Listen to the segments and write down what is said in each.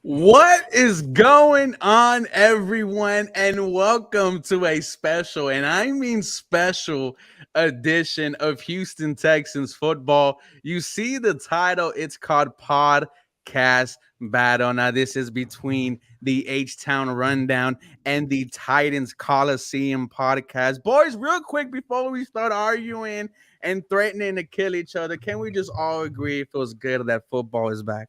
What is going on, everyone? And welcome to a special, and I mean special, edition of Houston Texans football. You see the title, it's called Podcast Battle. Now, this is between the H Town Rundown and the Titans Coliseum podcast. Boys, real quick before we start arguing and threatening to kill each other, can we just all agree it feels good that football is back?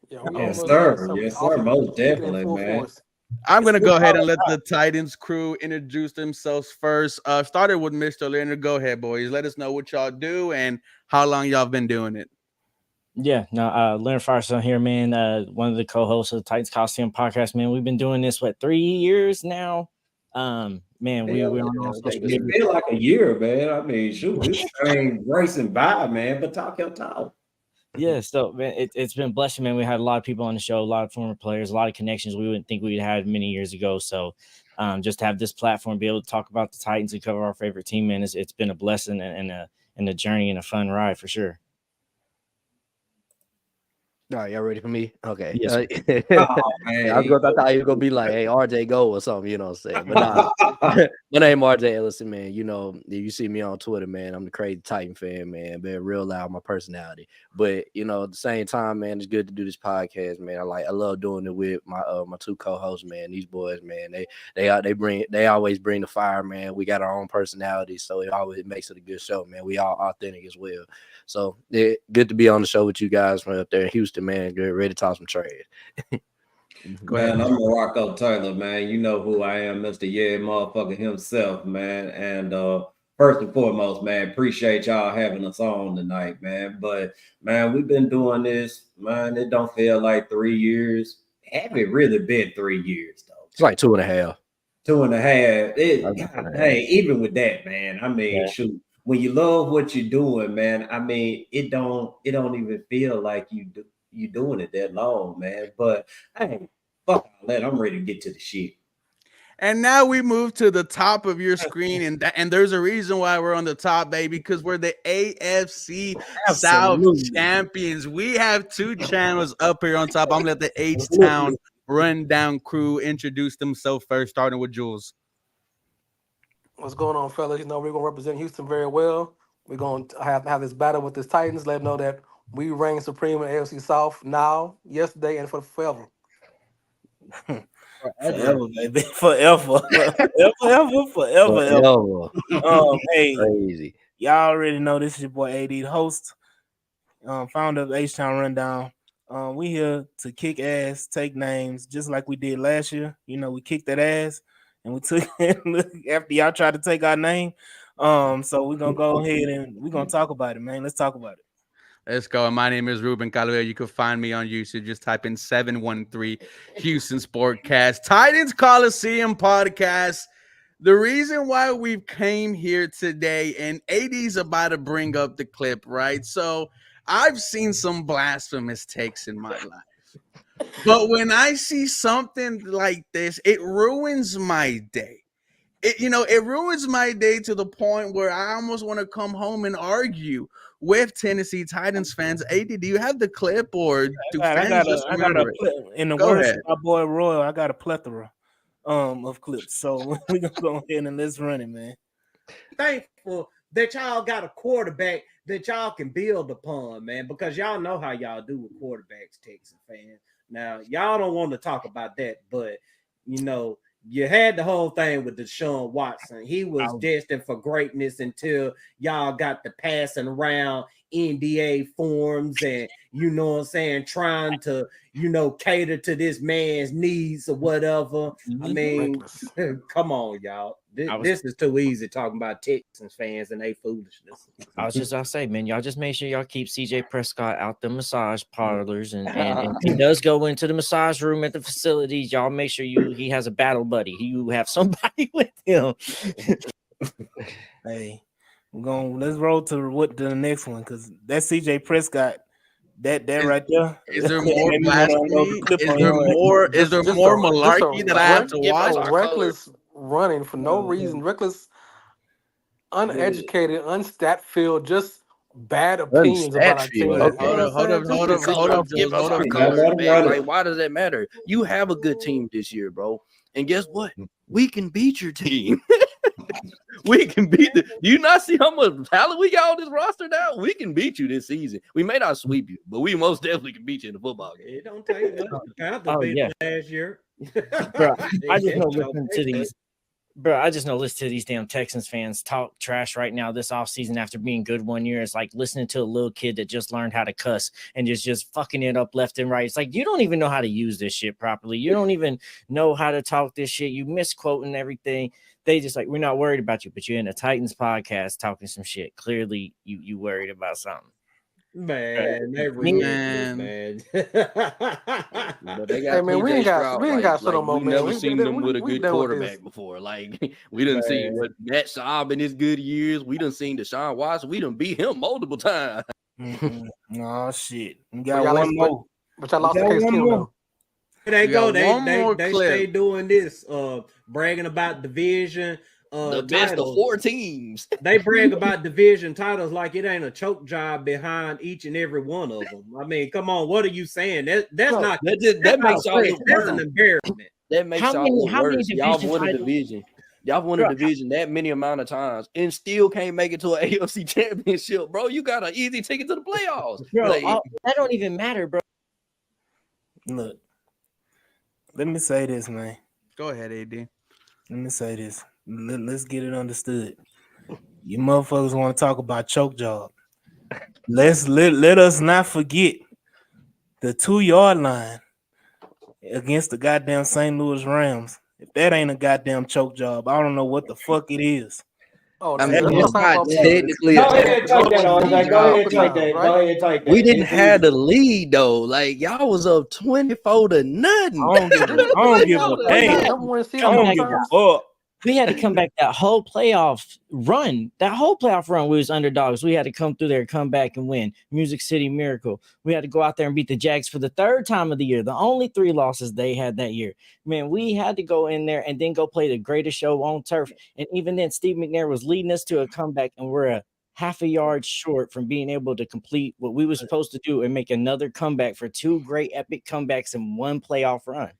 Yeah, we Yes, almost getting sir. some Yes, sir. offense Most kicking in definitely, full man. force. I'm It's gonna been go ahead and all let the Titans crew introduce themselves first. Started with Mr. Leonard. Go ahead, boys. Let us know what y'all do and how long y'all been doing it. Yeah, no, Leonard Firestone here, man. One of the co-hosts of the Titans Coliseum podcast, man. We've been doing this 3 years now. Man, we're on all social it media. feel like a year, man. I mean, shoot, this train racing by, man. But talk your talk. Yeah, so man, it's been a blessing, man. We had a lot of people on the show, a lot of former players, a lot of connections we wouldn't think we'd had many years ago. So, just to have this platform, be able to talk about the Titans and cover our favorite team, man, it's been a blessing and a journey and a fun ride for sure. All right, y'all ready for me? Okay. Yes. Oh, man. I thought you were gonna be like, "Hey, RJ, go" or something. You know what I'm saying? But nah, my name RJ Ellison, man. You know, you see me on Twitter, man. I'm the crazy Titan fan, man. Being real loud, my personality. But you know, at the same time, man, it's good to do this podcast, man. I love doing it with my two co-hosts, man. These boys, man, they always bring the fire, man. We got our own personality, so it always makes it a good show, man. We all authentic as well. So good to be on the show with you guys from up there in Houston, man. Good, ready to talk some trash. Man, I'm Morocco Taylor, man. You know who I am, Mr. Yeah, motherfucker himself, man. And first and foremost, man, appreciate y'all having us on tonight, man. But man, we've been doing this, man. It don't feel like 3 years. Haven't really been 3 years though. It's like 2.5. 2.5. God, Hey, even with that, man. I mean, shoot. When you love what you're doing, man, I mean, it don't even feel like you doing it that long, man. But hey, fuck all that. I'm ready to get to the shit. And now we move to the top of your screen, and there's a reason why we're on the top, baby, because we're the AFC South Absolutely. champions. We have two channels up here on top. I'm gonna let the H Town Rundown crew introduce themselves first, starting with Jules. What's going on, fellas? You know, we're gonna represent Houston very well. We're gonna have this battle with the Titans. Let them know that we reign supreme in the AFC South now, yesterday, and for forever. Forever, baby. Forever. Forever. Hey, Crazy. y'all already know this is your boy AD, the host, founder of H-Town Rundown. We here to kick ass, take names, just like we did last year. You know, we kicked that ass, and we took it after y'all tried to take our name. So we're gonna go ahead and we're gonna talk about it, man. Let's talk about it. Let's go. My name is Ruben Calabella. You can find me on YouTube. Just type in 713 Houston Sportcast. Titans Coliseum podcast. The reason why we came here today, and AD's about to bring up the clip, right? So I've seen some blasphemous takes in my life. But when I see something like this, it ruins my day. It ruins my day to the point where I almost want to come home and argue with Tennessee Titans fans. AD, do you have the clip, or do fans just remember it? In the Go words ahead. of my boy Royal, I got a plethora of clips. So we're gonna go ahead and let's run it, man. Thankful that y'all got a quarterback that y'all can build upon, man, because y'all know how y'all do with quarterbacks, Texas fans. Now, y'all don't want to talk about that, but you know, you had the whole thing with Deshaun Watson. He was destined for greatness until y'all got the passing around NBA forms and, you know what I'm saying, trying to, cater to this man's needs or whatever. I mean, come on, y'all. This is too easy talking about Texans fans and their foolishness. I was just gonna say, man, y'all just make sure y'all keep CJ Prescott out the massage parlors, and if he does go into the massage room at the facilities, y'all make sure he has a battle buddy. You have somebody with him. Hey, let's roll to the next one, because that CJ Prescott, that right there. Is there more blasphemy? Is there more malarkey that I have to watch? Reckless running for no reason. Reckless, uneducated, unstat-filled, just bad opinions about our team. Okay. Hold up, Give us our Jules. colors, Let him man. run it. Like, why does that matter? You have a good team this year, bro. And guess what? We can beat your team. We can beat the. Do you not see how much talent we got on this roster now? We can beat you this season. We may not sweep you, but we most definitely can beat you in the football game. It don't take much. The Panthers beat yeah. them last year. Bro, I just It know don't listening to take much. these. Bro, I just know listening to these damn Texans fans talk trash right now this offseason after being good 1 year. It's like listening to a little kid that just learned how to cuss and just fucking it up left and right. It's like you don't even know how to use this shit properly. You don't even know how to talk this shit. You misquoting everything. They just like, we're not worried about you, but you're in a Titans podcast talking some shit. Clearly, you worried about something. Man, they Man. man. But they got Hey, man, we PJ ain't got- Stroud, we ain't got shit no more, we man. never We- seen we- them with a we good done with this. quarterback before. Like we done seen what Matt Schaub in his good years. We done seen Deshaun Watson. We done beat him multiple times. No shit. We But got y'all one ain't- more. But y'all lost to got Case one Keenum more. though. They We go. got one more They clip. stay doing this. Bragging about division. The best of titles. 4 teams. They brag about division titles like it ain't a choke job behind each and every one of them. I mean, come on, what are you saying? That's No, not That makes y'all look that's an worse. embarrassment. That makes How y'all many- look how many worse. Y'all division won a titles- division. Y'all won a division that many amount of times and still can't make it to an AFC championship, bro. You got an easy ticket to the playoffs. Bro, Like, that don't even matter, bro. Look, let me say this, man. Go ahead, AD. Let me say this. Let's get it understood. You motherfuckers want to talk about choke job. Let us not forget the 2-yard line against the goddamn St. Louis Rams. If that ain't a goddamn choke job, I don't know what the fuck it is. Oh, I that's mean, what it's I'm not talking about. technically Go a ahead, take that, RJ. Go ahead, take that. Right? Go ahead, take that. we didn't It's have easy. the lead though. Like y'all was up 24 to nothing. I don't give a damn. Number one seed I in don't all give a terms. fuck. We had to come back that whole playoff run. That whole playoff run, we was underdogs. We had to come through there, come back and win. Music City Miracle. We had to go out there and beat the Jags for the 3rd time of the year. The only 3 losses they had that year. Man, we had to go in there and then go play the greatest show on turf. And even then, Steve McNair was leading us to a comeback, and we're a half a yard short from being able to complete what we were supposed to do and make another comeback for 2 great epic comebacks in 1 playoff run.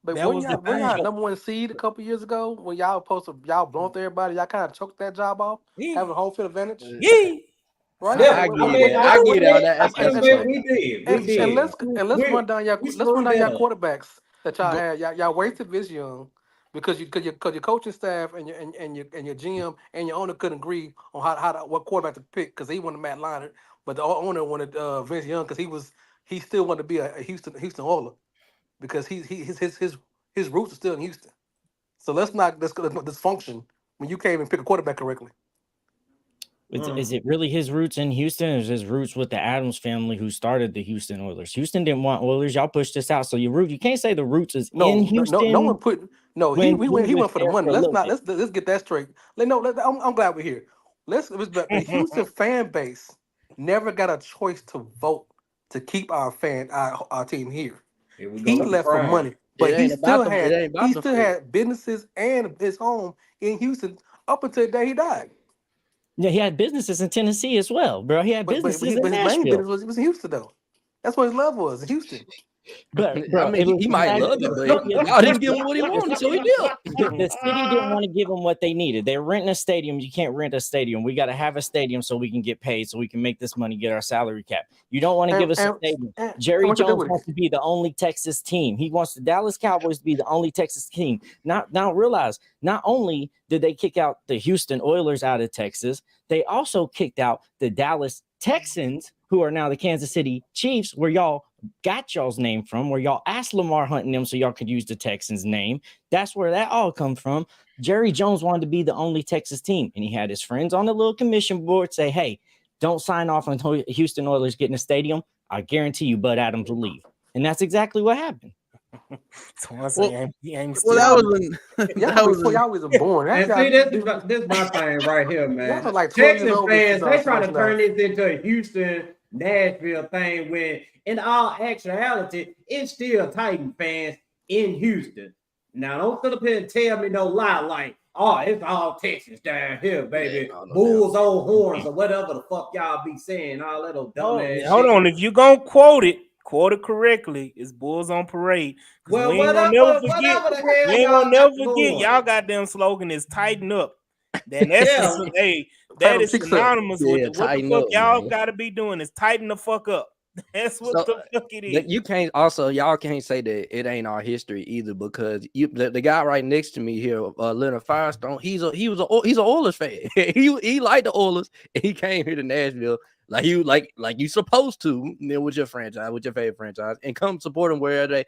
But That was the when y'all thing. number one seed a couple years ago, when y'all blown up everybody, y'all kind of choked that job off, having home field advantage, Yeah. right? Yeah, I I get mean, it. I get it on that. and- That's and- we did. And let's We- run down y'all we let's run screwed down that y'all up. quarterbacks that y'all had. Y'all wasted Vince Young because your coaching staff and your GM and your owner couldn't agree on what quarterback to pick because he wanted Matt Leinart, but the owner wanted Vince Young because he still wanted to be a Houston Oiler because his roots are still in Houston. So let's not dysfunction when you can't even pick a quarterback correctly. Is it really his roots in Houston, or is his roots with the Adams family who started the Houston Oilers? Houston didn't want Oilers. Y'all pushed this out. So you can't say the roots is in Houston. No one put no. He when went he was for the there money. for a Let's little not bit. let's get that straight. I'm glad we're here. The Houston fan base never got a choice to vote to keep our team here. Here we go He with the left for pride. money, but he still it had businesses and his home in Houston up until the day he died. Yeah, he had businesses in Tennessee as well, bro. He had businesses in his main Nashville. business was in Houston though. That's what his love was in Houston. But bro, I mean, he might love it, but y'all didn't give him what he wanted, so he did. The city didn't want to give them what they needed. They're renting a stadium. You can't rent a stadium. We got to have a stadium so we can get paid, so we can make this money, get our salary cap. You don't want to give us a stadium. Jerry what you do Jones with it? wants to be the only Texas team. He wants the Dallas Cowboys to be the only Texas team. Now realize, not only did they kick out the Houston Oilers out of Texas, they also kicked out the Dallas Texans, who are now the Kansas City Chiefs, where y'all got y'all's name from, where y'all asked Lamar hunting them so y'all could use the Texans name. That's where that all comes from. Jerry Jones wanted to be the only Texas team, and he had his friends on the little commission board say, hey, don't sign off until Houston Oilers get in a stadium. I guarantee you Bud Adams will leave. And that's exactly what happened. That was y'all was born. And see, this my thing right here, man. Y'all like 12 years Texas old. fans, they trying to turn this into a Houston, Nashville thing when, in all actuality, it's still Titan fans in Houston. Now, don't sit up here and tell me no lie like Oh, it's all Texas down here, baby. Yeah, no Bulls on horns or whatever the fuck y'all be saying. All that old dumbass Hold shit. on, if you gonna quote it correctly, it's Bulls on Parade. Because Well, we ain't gonna never whatever forget. the hell We ain't y'all gonna never got forget. going. Y'all goddamn slogan is tighten up. Then that's Yeah. hey, that Tighten is chicks up. synonymous with Yeah, what the tighten fuck up, y'all man. gotta be doing is tighten the fuck up. That's what So, the fuck it is. You can't also y'all can't say that it ain't our history either because the guy right next to me here, Leonard Firestone, he's an Oilers fan. he liked the Oilers and he came here to Nashville like you supposed to, with your franchise, with your favorite franchise, and come support them where they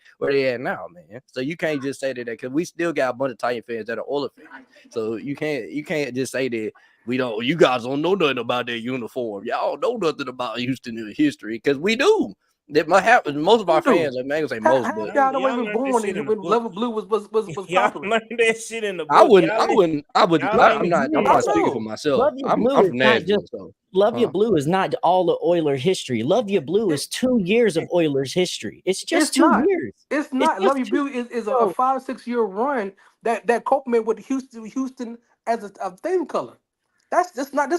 at now, man. So you can't just say that because we still got a bunch of Titan fans that are Oilers fans. So you can't just say that you guys don't know nothing about their uniform. Y'all know nothing about Houston history because we do. That might happen. Most of our fans, like, man, I gonna say most, Half but y'all don't Y'all even learned this born shit in the when book. Level Blue was Y'all popular. learned that shit in the book. I wouldn't. y'all ain't I'm not ignorant. speaking for myself. Love Your I'm Blue from is not Nashville, just so Love Your Blue is not all the Oilers history. Love Your Blue is 2 years of Oilers history. It's just It's 2 not. years. It's not. just Love You 2 Blue is a bro. 5 or 6 year run that Copeland with Houston as a theme color. That's just not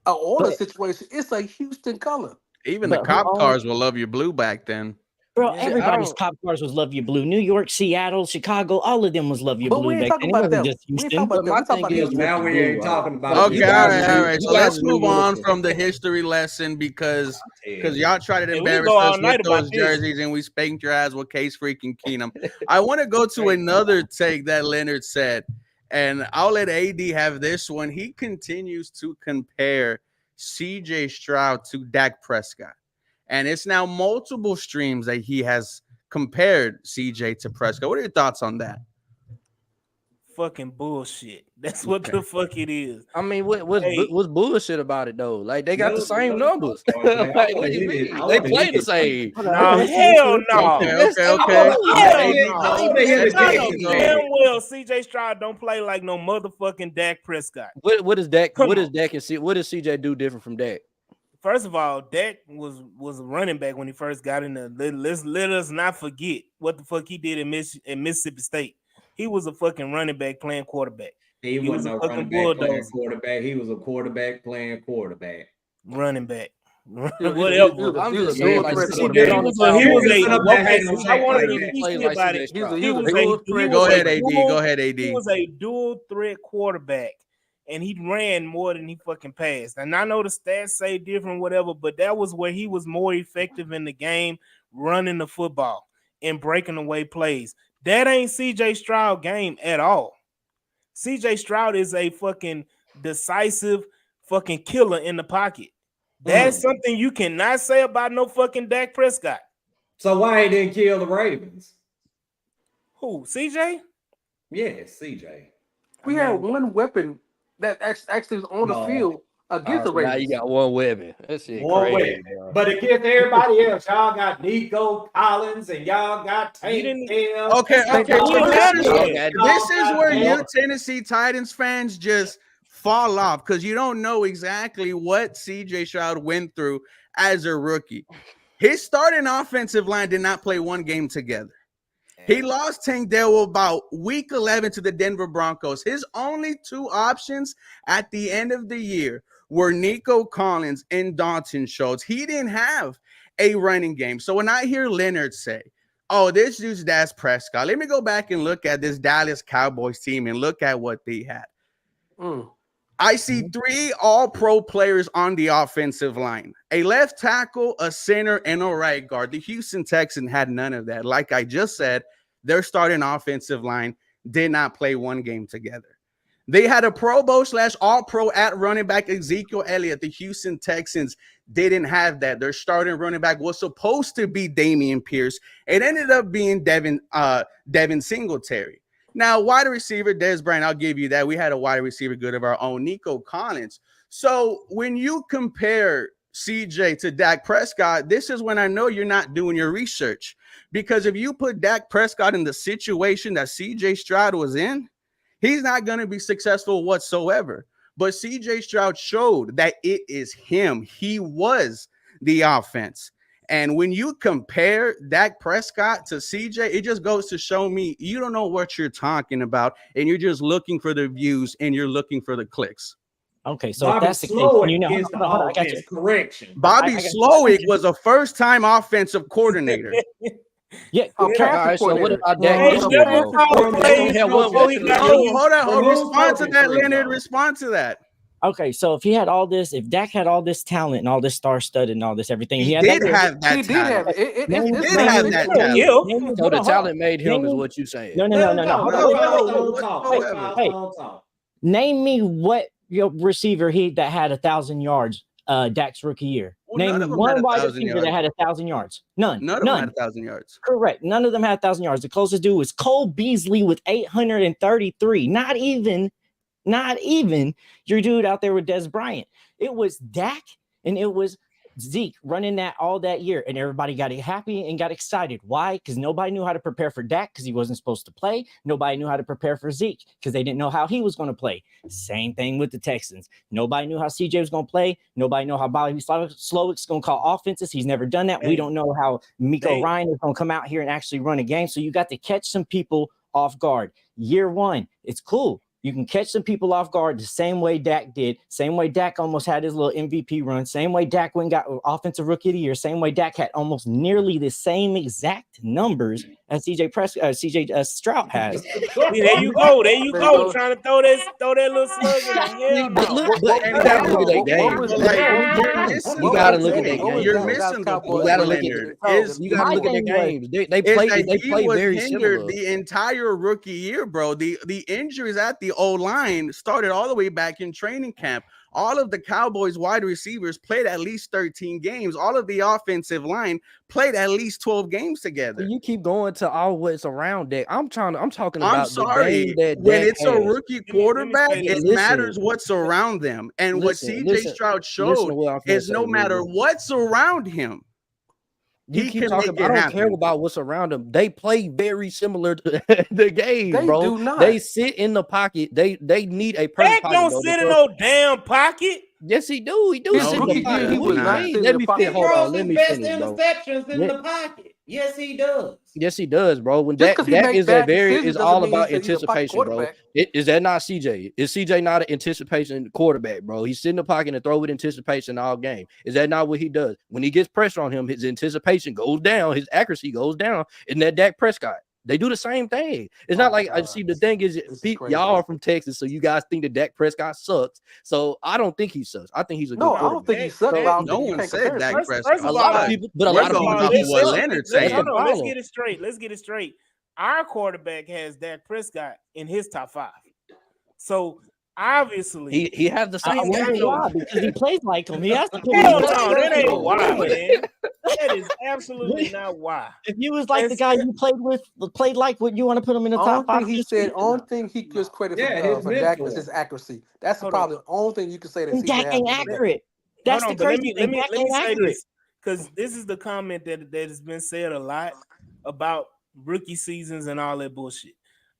a order But situation. It's a Houston color. Even the who cop owned cars will love you blue back then. bro, Yeah. see, I everybody's don't. cop cars was Love Your Blue. New York, Seattle, Chicago, all of them was Love Your But we Blue ain't back talking then. It about wasn't that. just We ain't talking Houston. about But that. my We talking thing about is the Now with the we blue, ain't right? talking about So that. you Okay, guys all blue, right. you So guys let's blue move on uniform. from the history lesson because Yeah. y'all tried to Hey, we can embarrass go all us with night about those this. jerseys and we spanked your ass with Case freaking Keenum. I want to go to another take that Leonard said, and I'll let AD have this one. He continues to compare CJ Stroud to Dak Prescott. And it's now multiple streams that he has compared CJ to Prescott. What are your thoughts on that? Fucking bullshit. That's what Okay. the fuck it is. I mean, Hey, what's bullshit about it though? Like they got the No, same no, numbers. man. I Like want what to do you hear it. mean? I They want to play hear the it. same. Hold on, nah, listen hell to no. Okay, Yes, okay, they okay. do. Hell AD, no. I want to hear let the Y'all AD know Texas go. damn man. well CJ Stroud don't play like no motherfucking Dak Prescott. What is Dak? Come What is on. Dak and C? What does CJ do different from Dak? First of all, Dak was a running back when he first got in there. Let us not forget what the fuck he did in Mississippi State. He was a fucking running back playing quarterback. He He was wasn't a a fucking running back playing bulldozer quarterback. He was a quarterback playing quarterback. running back. you. Whatever. I'm He was a just saying, dual like threat He CJ did. quarterback. on the He Cowboys. was You a sit up there okay. hating on Since y'all Dak want to like get He that. plays PC like about CJ it, Stroud. He was a he dual threat Go ahead, quarterback. AD. Go ahead, AD. He was a dual threat quarterback, and he ran more than he fucking passed. And I know the stats say different, whatever, but that was where he was more effective in the game, running the football and breaking away plays. That ain't CJ Stroud game at all. CJ Stroud is a fucking decisive fucking killer in the pocket. That's something you cannot say about no fucking Dak Prescott. So why he didn't kill the Ravens? Who? CJ? Yes, CJ. We had one weapon that actually was on the No. field against the So now you Ravens. got one weapon. That shit One crazy, way. bro. But against everybody else, y'all got Nico Collins and y'all got We Tank didn't. Hill. Okay, Thank okay. God. We So didn't this have is Y'all that. got this is where that. you Tennessee Titans fans just fall off because you don't know exactly what CJ Stroud went through as a rookie. His starting offensive line did not play one game together. He lost Tank Dell about week 11 to the Denver Broncos. His only two options at the end of the year were Nico Collins and Dalton Schultz. He didn't have a running game. So when I hear Leonard say, oh, this dude's Dak Prescott, let me go back and look at this Dallas Cowboys team and look at what they had. I see three all-pro players on the offensive line, a left tackle, a center, and a right guard. The Houston Texans had none of that. Like I just said, their starting offensive line did not play one game together. They had a Pro Bowl / all-pro at running back, Ezekiel Elliott. The Houston Texans didn't have that. Their starting running back was supposed to be Dameon Pierce. It ended up being Devin Singletary. Now, wide receiver, Dez Bryant, I'll give you that. We had a wide receiver good of our own, Nico Collins. So when you compare CJ to Dak Prescott, this is when I know you're not doing your research. Because if you put Dak Prescott in the situation that CJ Stroud was in, he's not going to be successful whatsoever. But CJ Stroud showed that it is him. He was the offense. And when you compare Dak Prescott to CJ, it just goes to show me you don't know what you're talking about, and you're just looking for the views and you're looking for the clicks. Okay, so if Bobby that's the case, Slowick you know, is the hold on, I got offense. you. Correction. Bobby I got- Slowick was a first-time offensive coordinator. Yeah, Oh, Cal- All right, so what coordinator. about Hey, Dak never Prescott, bro? called From plays only had who's one before he weapon. got Oh, in. hold on. Who's Respond to coaching that, for you, Leonard. though? Respond to that. Okay, so if he had all this, if Dak had all this talent and all this star studded and all this everything, He had did that have that He did talent. have it. It's Name- it's did not have a that secret. talent. Yeah. So the talent made him is what you saying. No, Let him talk. Hold Let on, Firestone wait, talk. wait, Let wait. Firestone talk. Name me what your receiver that had 1,000 yards. Dak's rookie year. Well, none Name of them one had wide 1,000 receiver that yards. had 1,000 yards. None. None of them had 1,000 yards. Correct. None of them had 1,000 yards. The closest dude was Cole Beasley with 833. Not even your dude out there with Des Bryant. It was Dak and it was Zeke running that all that year, and everybody got happy and got excited. Why? Because nobody knew how to prepare for Dak because he wasn't supposed to play. Nobody knew how to prepare for Zeke because they didn't know how he was going to play. Same thing with the Texans. Nobody knew how CJ was going to play. Nobody knew how Bobby Slowick's going to call offenses. He's never done that. We don't know how Miko Ryan is going to come out here and actually run a game. So you got to catch some people off guard. Year one, it's cool. You can catch some people off guard the same way Dak did, same way Dak almost had his little MVP run, same way Dak went and got offensive rookie of the year, same way Dak had almost nearly the same exact numbers as CJ Stroud has. See, there you go. There you go. Trying to throw that little slug in the hell But no. look, but you gotta look at that game. You gotta look at that game. You're missing the You point, gotta look at Leonard. You gotta look at the games. They Is play that he was very hindered similar. the entire rookie year, bro. The injuries at the O-line started all the way back in training camp. All of the Cowboys wide receivers played at least 13 games. All of the offensive line played at least 12 games together. You keep going to all what's around Dak. I'm talking about I'm sorry. the game that when Dak it's a has. rookie quarterback, say it this. matters what's around them. And what CJ Stroud showed is no matter what's around him, you keep talking about, I don't care about what's around them. They play very similar to the game, They bro. do not. They sit in the pocket. They need a perfect Dak pocket. don't sit in no damn pocket. Yes, he do. He do His sit in rookie the pocket. year, he What was do you not mean? sitting Let in me the finish. pocket. Hold Throws on. Let his me best finish, bro. interceptions in the pocket. Yes, he does. Yes, he does, bro. When Just Dak 'cause he is makes a bad very decisions is doesn't all mean about he's a pocket anticipation, bro. quarterback. Is that not CJ? Is CJ not an anticipation quarterback, bro? He's sitting in the pocket and throw with anticipation all game. Is that not what he does? When he gets pressure on him, his anticipation goes down, his accuracy goes down. Isn't that Dak Prescott? They do the same thing. It's not like I see. The thing is, y'all are from Texas, so you guys think that Dak Prescott sucks. So I don't think he sucks. I think he's a good No, I quarterback. don't think he sucks. but I don't No think you one can't said compare Dak him. Prescott. First of A lot all, of people, but a We're lot of going people off think of he what sucks. Leonard's Let's saying. get it straight. Let's get it straight. Our quarterback has Dak Prescott in his top 5. So obviously He has the I same wonder game. why, because he plays like him. He has to. hell no, that ain't why, man. That is absolutely not why. If you was like the guy you played like, would you want to put him in the top 5? Only thing he said, only thing he gives credit for Dak was his accuracy. That's probably the only thing you can say that CJ Dak ain't has. accurate. That's the crazy thing. Dak ain't say accurate. this, because this is the comment that has been said a lot about rookie seasons and all that bullshit.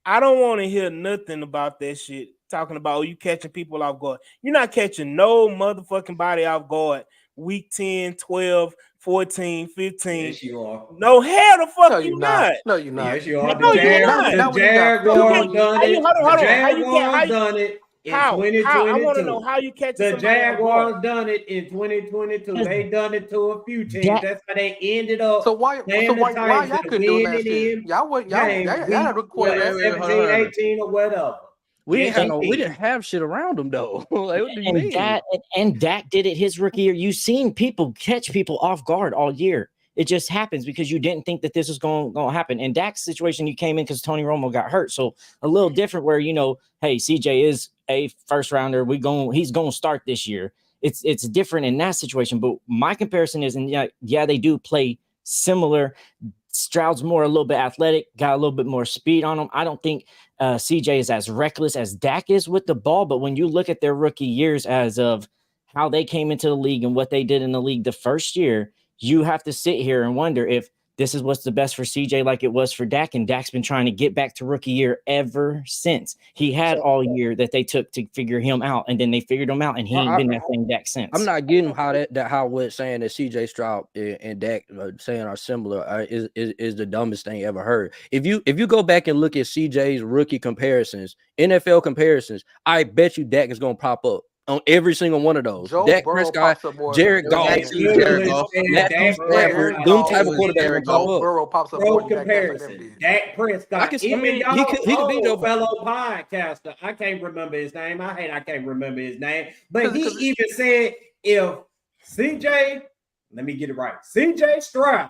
I don't want to hear nothing about that shit. Talking about, oh, you catching people off guard. You're not catching no motherfucking body off guard. Week 10, 12, 14, 15. Yes, you are. No, hell the fuck No, you you're not. No, you're not. Yes, you are. No, The you're not. Jaguars done it. Hold on. The Jaguars done it in 2022. I want to know how you catch The somebody off Jaguars guard. done it in 2022. They done it to a few teams. That's how they ended up. So why y'all couldn't do it last year? Y'all had a good quarterback. 17, 18 or whatever. We didn't have shit around him though. Like, what do you mean? And Dak did it his rookie year. You've seen people catch people off guard all year. It just happens because you didn't think that this was going to happen. In Dak's situation, you came in because Tony Romo got hurt. So a little different where, hey, CJ is a first rounder. He's going to start this year. It's different in that situation. But my comparison is, and yeah, they do play similar. Stroud's more a little bit athletic, got a little bit more speed on him. I don't think CJ is as reckless as Dak is with the ball. But when you look at their rookie years as of how they came into the league and what they did in the league the first year, you have to sit here and wonder if this is what's the best for CJ, like it was for Dak, and Dak's been trying to get back to rookie year ever since. He had all year that they took to figure him out, and then they figured him out, and he ain't been that same Dak since. I'm not getting how we're saying that CJ Stroud and Dak saying are similar is the dumbest thing ever heard. If you go back and look at CJ's rookie comparisons, NFL comparisons, I bet you Dak is gonna pop up on every single one of those. Joe Dak Burrow Prescott, pops up more Jared than- Goff, Jared Goff. them type of quarterback will pop Joe up. Burrow pops up more Bro than Dak Prescott comparison. did. Dak Prescott. he could be your fellow podcaster. I can't remember his name. I can't remember his name. But he even said if CJ, let me get it right. CJ Stroud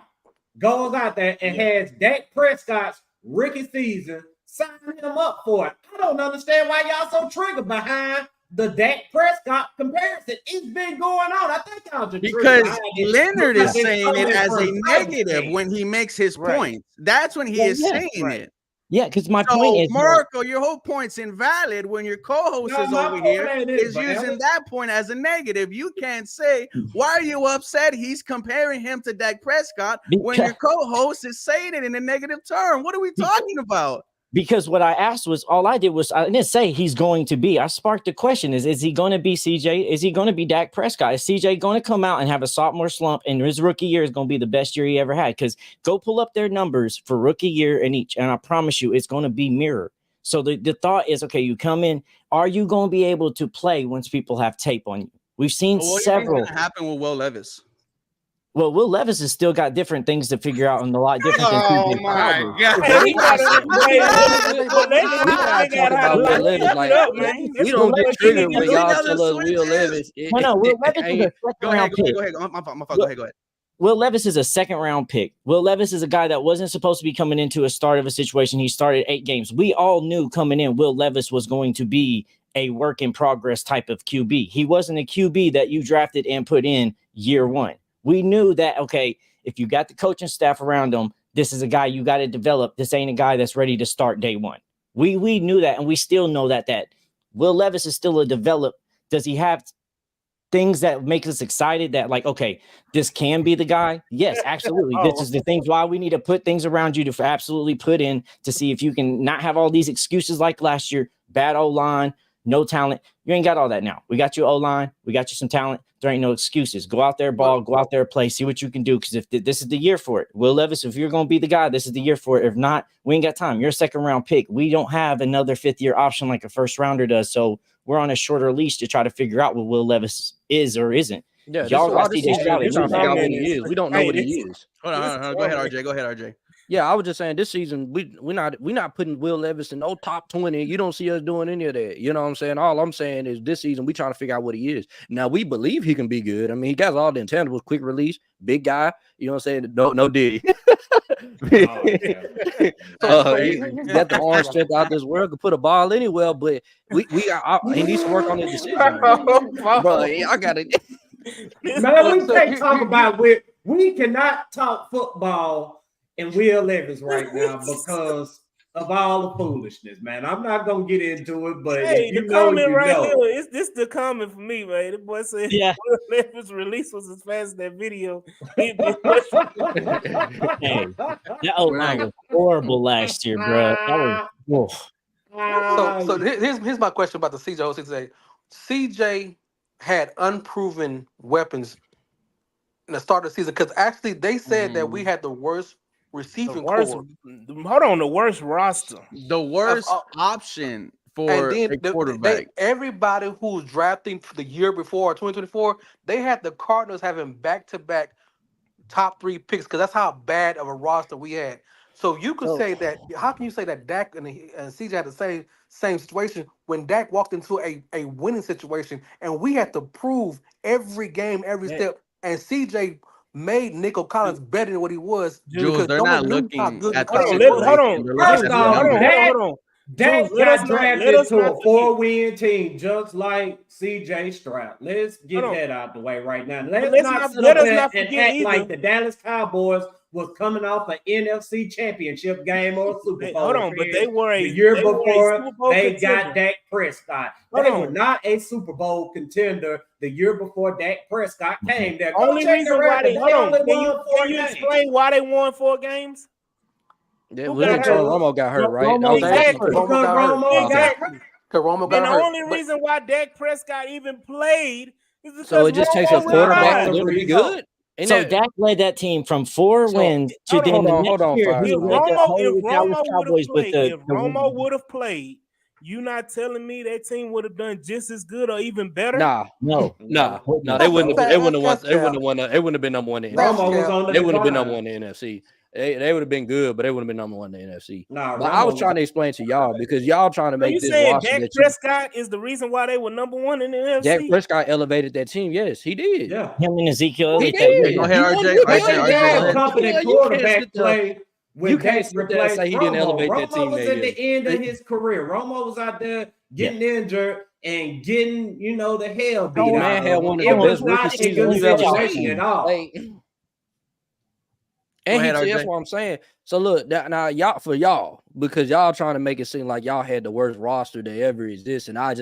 goes out there and has Dak Prescott's rookie season, sign him up for it. I don't understand why y'all so triggered behind the Dak Prescott comparison. It's been going on. I think y'all just because Leonard is saying it as a negative when he makes his points. That's when he is saying it. Yeah, because my point is, Marco, your whole point's invalid when your co-host is over here is using that point as a negative. You can't say, why are you upset? He's comparing him to Dak Prescott when your co-host is saying it in a negative term. What are we talking about? Because what I asked was, all I did was, I didn't say he's going to be. I sparked the question: is he going to be CJ? Is he going to be Dak Prescott? Is CJ going to come out and have a sophomore slump, and his rookie year is going to be the best year he ever had? Because go pull up their numbers for rookie year in each, and I promise you, it's going to be mirrored. So the thought is, okay, you come in, are you going to be able to play once people have tape on you? We've seen several. What happen with Will Levis? Well, Will Levis has still got different things to figure out and a lot different than Oh my God. We don't get triggered when y'all tell us Will Levis. No, Will Levis is a second round pick. Go ahead. Go ahead. Will Levis is a second round pick. Will Levis is a guy that wasn't supposed to be coming into a start of a situation. He started 8 games. We all knew coming in, Will Levis was going to be a work in progress type of QB. He wasn't a QB that you drafted and put in year one. We knew that, okay, if you got the coaching staff around him, this is a guy you got to develop. This ain't a guy that's ready to start day one. We knew that, and we still know that Will Levis is still a develop. Does he have things that make us excited that, like, okay, this can be the guy? Yes, absolutely. This is the things why we need to put things around you to absolutely put in to see if you can not have all these excuses like last year, bad O-line, no talent. You ain't got all that now. We got you O-line. We got you some talent. There ain't no excuses. Go out there, ball. Go out there, play. See what you can do. Because if this is the year for it, Will Levis, if you're going to be the guy, this is the year for it. If not, we ain't got time. You're a second round pick. We don't have another 5th-year option like a first rounder does. So we're on a shorter leash to try to figure out what Will Levis is or isn't. Yeah, y'all got CJ Stroud. We're trying to figure out what he is. We don't know what he is. Hold on. Go ahead, RJ. Yeah, I was just saying this season we're not putting Will Levis in no top 20. You don't see us doing any of that. You know what I'm saying? All I'm saying is this season we trying to figure out what he is. Now we believe he can be good. I mean, he got all the intangibles, quick release, big guy. You know what I'm saying? No Diddy. He got the arm strength out this world, could put a ball anywhere, but he needs to work on his decision. Bro, I got it. Man, we can't talk about we cannot talk football and Will Levis right now because of all the foolishness, man. I'm not gonna get into it, but hey, you the know, comment right know. there, it's this the comment for me, man. The boy said, yeah, Will Levis release was as fast as that video. Hey, that O-line was horrible last year, bro. That was So here's my question about the CJ whole today. CJ had unproven weapons in the start of the season because actually they said that we had the worst receiving core. The worst roster. The worst option for a quarterback. Everybody who was drafting for the year before 2024, they had the Cardinals having back-to-back top 3 picks because that's how bad of a roster we had. So you could say that. How can you say that Dak and CJ had the same situation when Dak walked into a winning situation and we had to prove every game, every step, and CJ made Nico Collins better than what he was. Jules, they're not looking at the Hold on. Dak got drafted to a 4-win team, just like CJ Stroud. Let's get that out the way right now. Let's not sit up there and act like the Dallas Cowboys was coming off an NFC championship game or a Super Bowl. Hold on, but they were the year they were a before Super Bowl they contender. got Dak Prescott. Hold They on. were not a Super Bowl contender the year before Dak Prescott came there. Go Only check reason the why record. they hold on. only Can won 4 you games. explain why they won 4 games? Yeah, Who well, got Tony hurt? Romo got hurt, right? Romo That was got the Exactly. first. Because Romo got hurt. Romo got Exactly. hurt. Because Romo And got the hurt. only reason why Dak Prescott even played is because So it just takes a Romo was quarterback fine. to be good. And So that, Dak led that team from 4 So, wins to hold then on, the hold next on, year Fire. he If led the whole Dallas Romo would Cowboys have with played, the if Romo would have played, you not telling me that team would have done just as good or even better? nah, no. they wouldn't have. They wouldn't have won. That's They wouldn't have won. They wouldn't have been number one in the That's NFC. Romo was on the They wouldn't have been number decline. one in the NFC. They would have been good, but they wouldn't have been number one in the NFC. Nah, But I was Romo trying to explain to y'all because y'all trying to So make you this saying roster Dak that you, Prescott is the reason why they were number 1 in the Dak NFC? Prescott elevated that team. Yes, he did. Yeah. Him and Ezekiel He Elliott that did. year. Go He ahead, won RJ. with RJ, that. RJ, They go had ahead. competent Yeah, you can't quarterbacks sit there. play when You can't Dak sit there and replaced say he didn't Romo. elevate that Romo team was that at the year. end of his career. Romo was out there getting injured and getting, the hell beat That out man of had him. one of It the was best rookie not a seasons good we've ever situation seen. at all. Like, Go and ahead, that's RJ. what I'm saying. So look, now y'all for y'all, because y'all trying to make it seem like y'all had the worst roster that ever exists, and I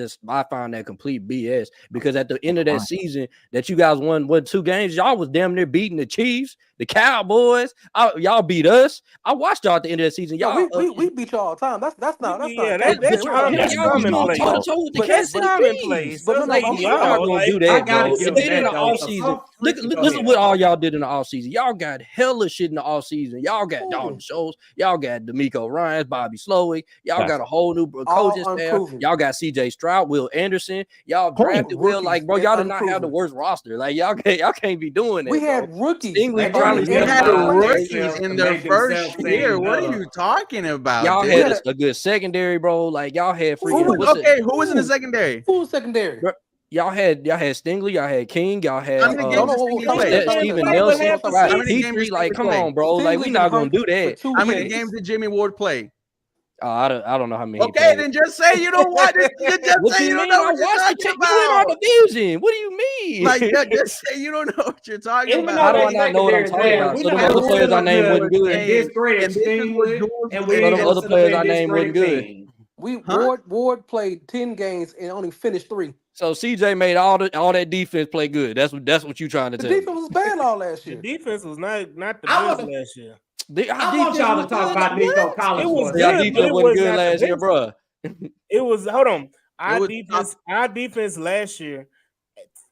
find that complete BS. Because at the end of that season, that you guys won 2 games, y'all was damn near beating the Chiefs, the Cowboys. Y'all beat us. I watched y'all at the end of the season. No, Y'all, we beat y'all all the time. That's not Yeah, case. that's We're not- common. that's y'all was common going play. toe to toe with the But- Kansas but- City common Chiefs. play. But no, Some I'm of I'm y'all, not gonna like, do that, I gotta bro. give And them then in the that, though, off 'cause season, some look, freaky- go listen ahead. what all y'all did in the off season. Y'all got hella shit in the off season. Y'all got Ooh. Dalton Schultz. Y'all got D'Amico Ryans, Bobby Slowick. Y'all Facts. got a whole new All coaching staff. unproven. Y'all got CJ Stroud, Will Anderson. Y'all drafted Will. Rookies Like, bro, and y'all did not have the unproven. worst roster. Like, y'all can't be doing that. We bro. had rookies. English They probably gotta They still had minimize rookies themselves in to their make first themselves year. seem What are better. you talking about, y'all dude? had a good secondary, bro. Like, y'all had freaking Who was in the secondary? Who's secondary? Bro, y'all had Stingley, y'all had King, y'all had How many No, games no, did whoa, Stingley whoa, play? stop, stop, Steven stop, Nelson, stop, stop, Scott How many games Petrie. did Like, Stingley come play? on, bro. Like, Stingley we been not gonna hurt do for that. 2 How many years. games did Jimmy Ward play? I don't know how many. he Okay, played. then just say you don't watch it. Just What say you you don't mean? know I what you're watched the talking you in our about. division. What do you mean? Like, just say you don't know what you're talking Even about. How though do I they not know what I'm secondary talking bad, about? we So them not other gonna players sit I up named here wasn't good. and discredit And this is what Stingley, Jules and was we So ain't them gonna other sit up players here I and named wasn't discredit good. King. Ward played 10 games and only finished 3. So CJ made all that defense play good. That's what you trying to The tell me. defense was bad all last The year. defense was not the I best wanna- last year. I want y'all to talk about Nico Collins. It was for a good, Y'all second. but defense it wasn't was good not the last year, best. bro. It was hold on. was Our defense last year,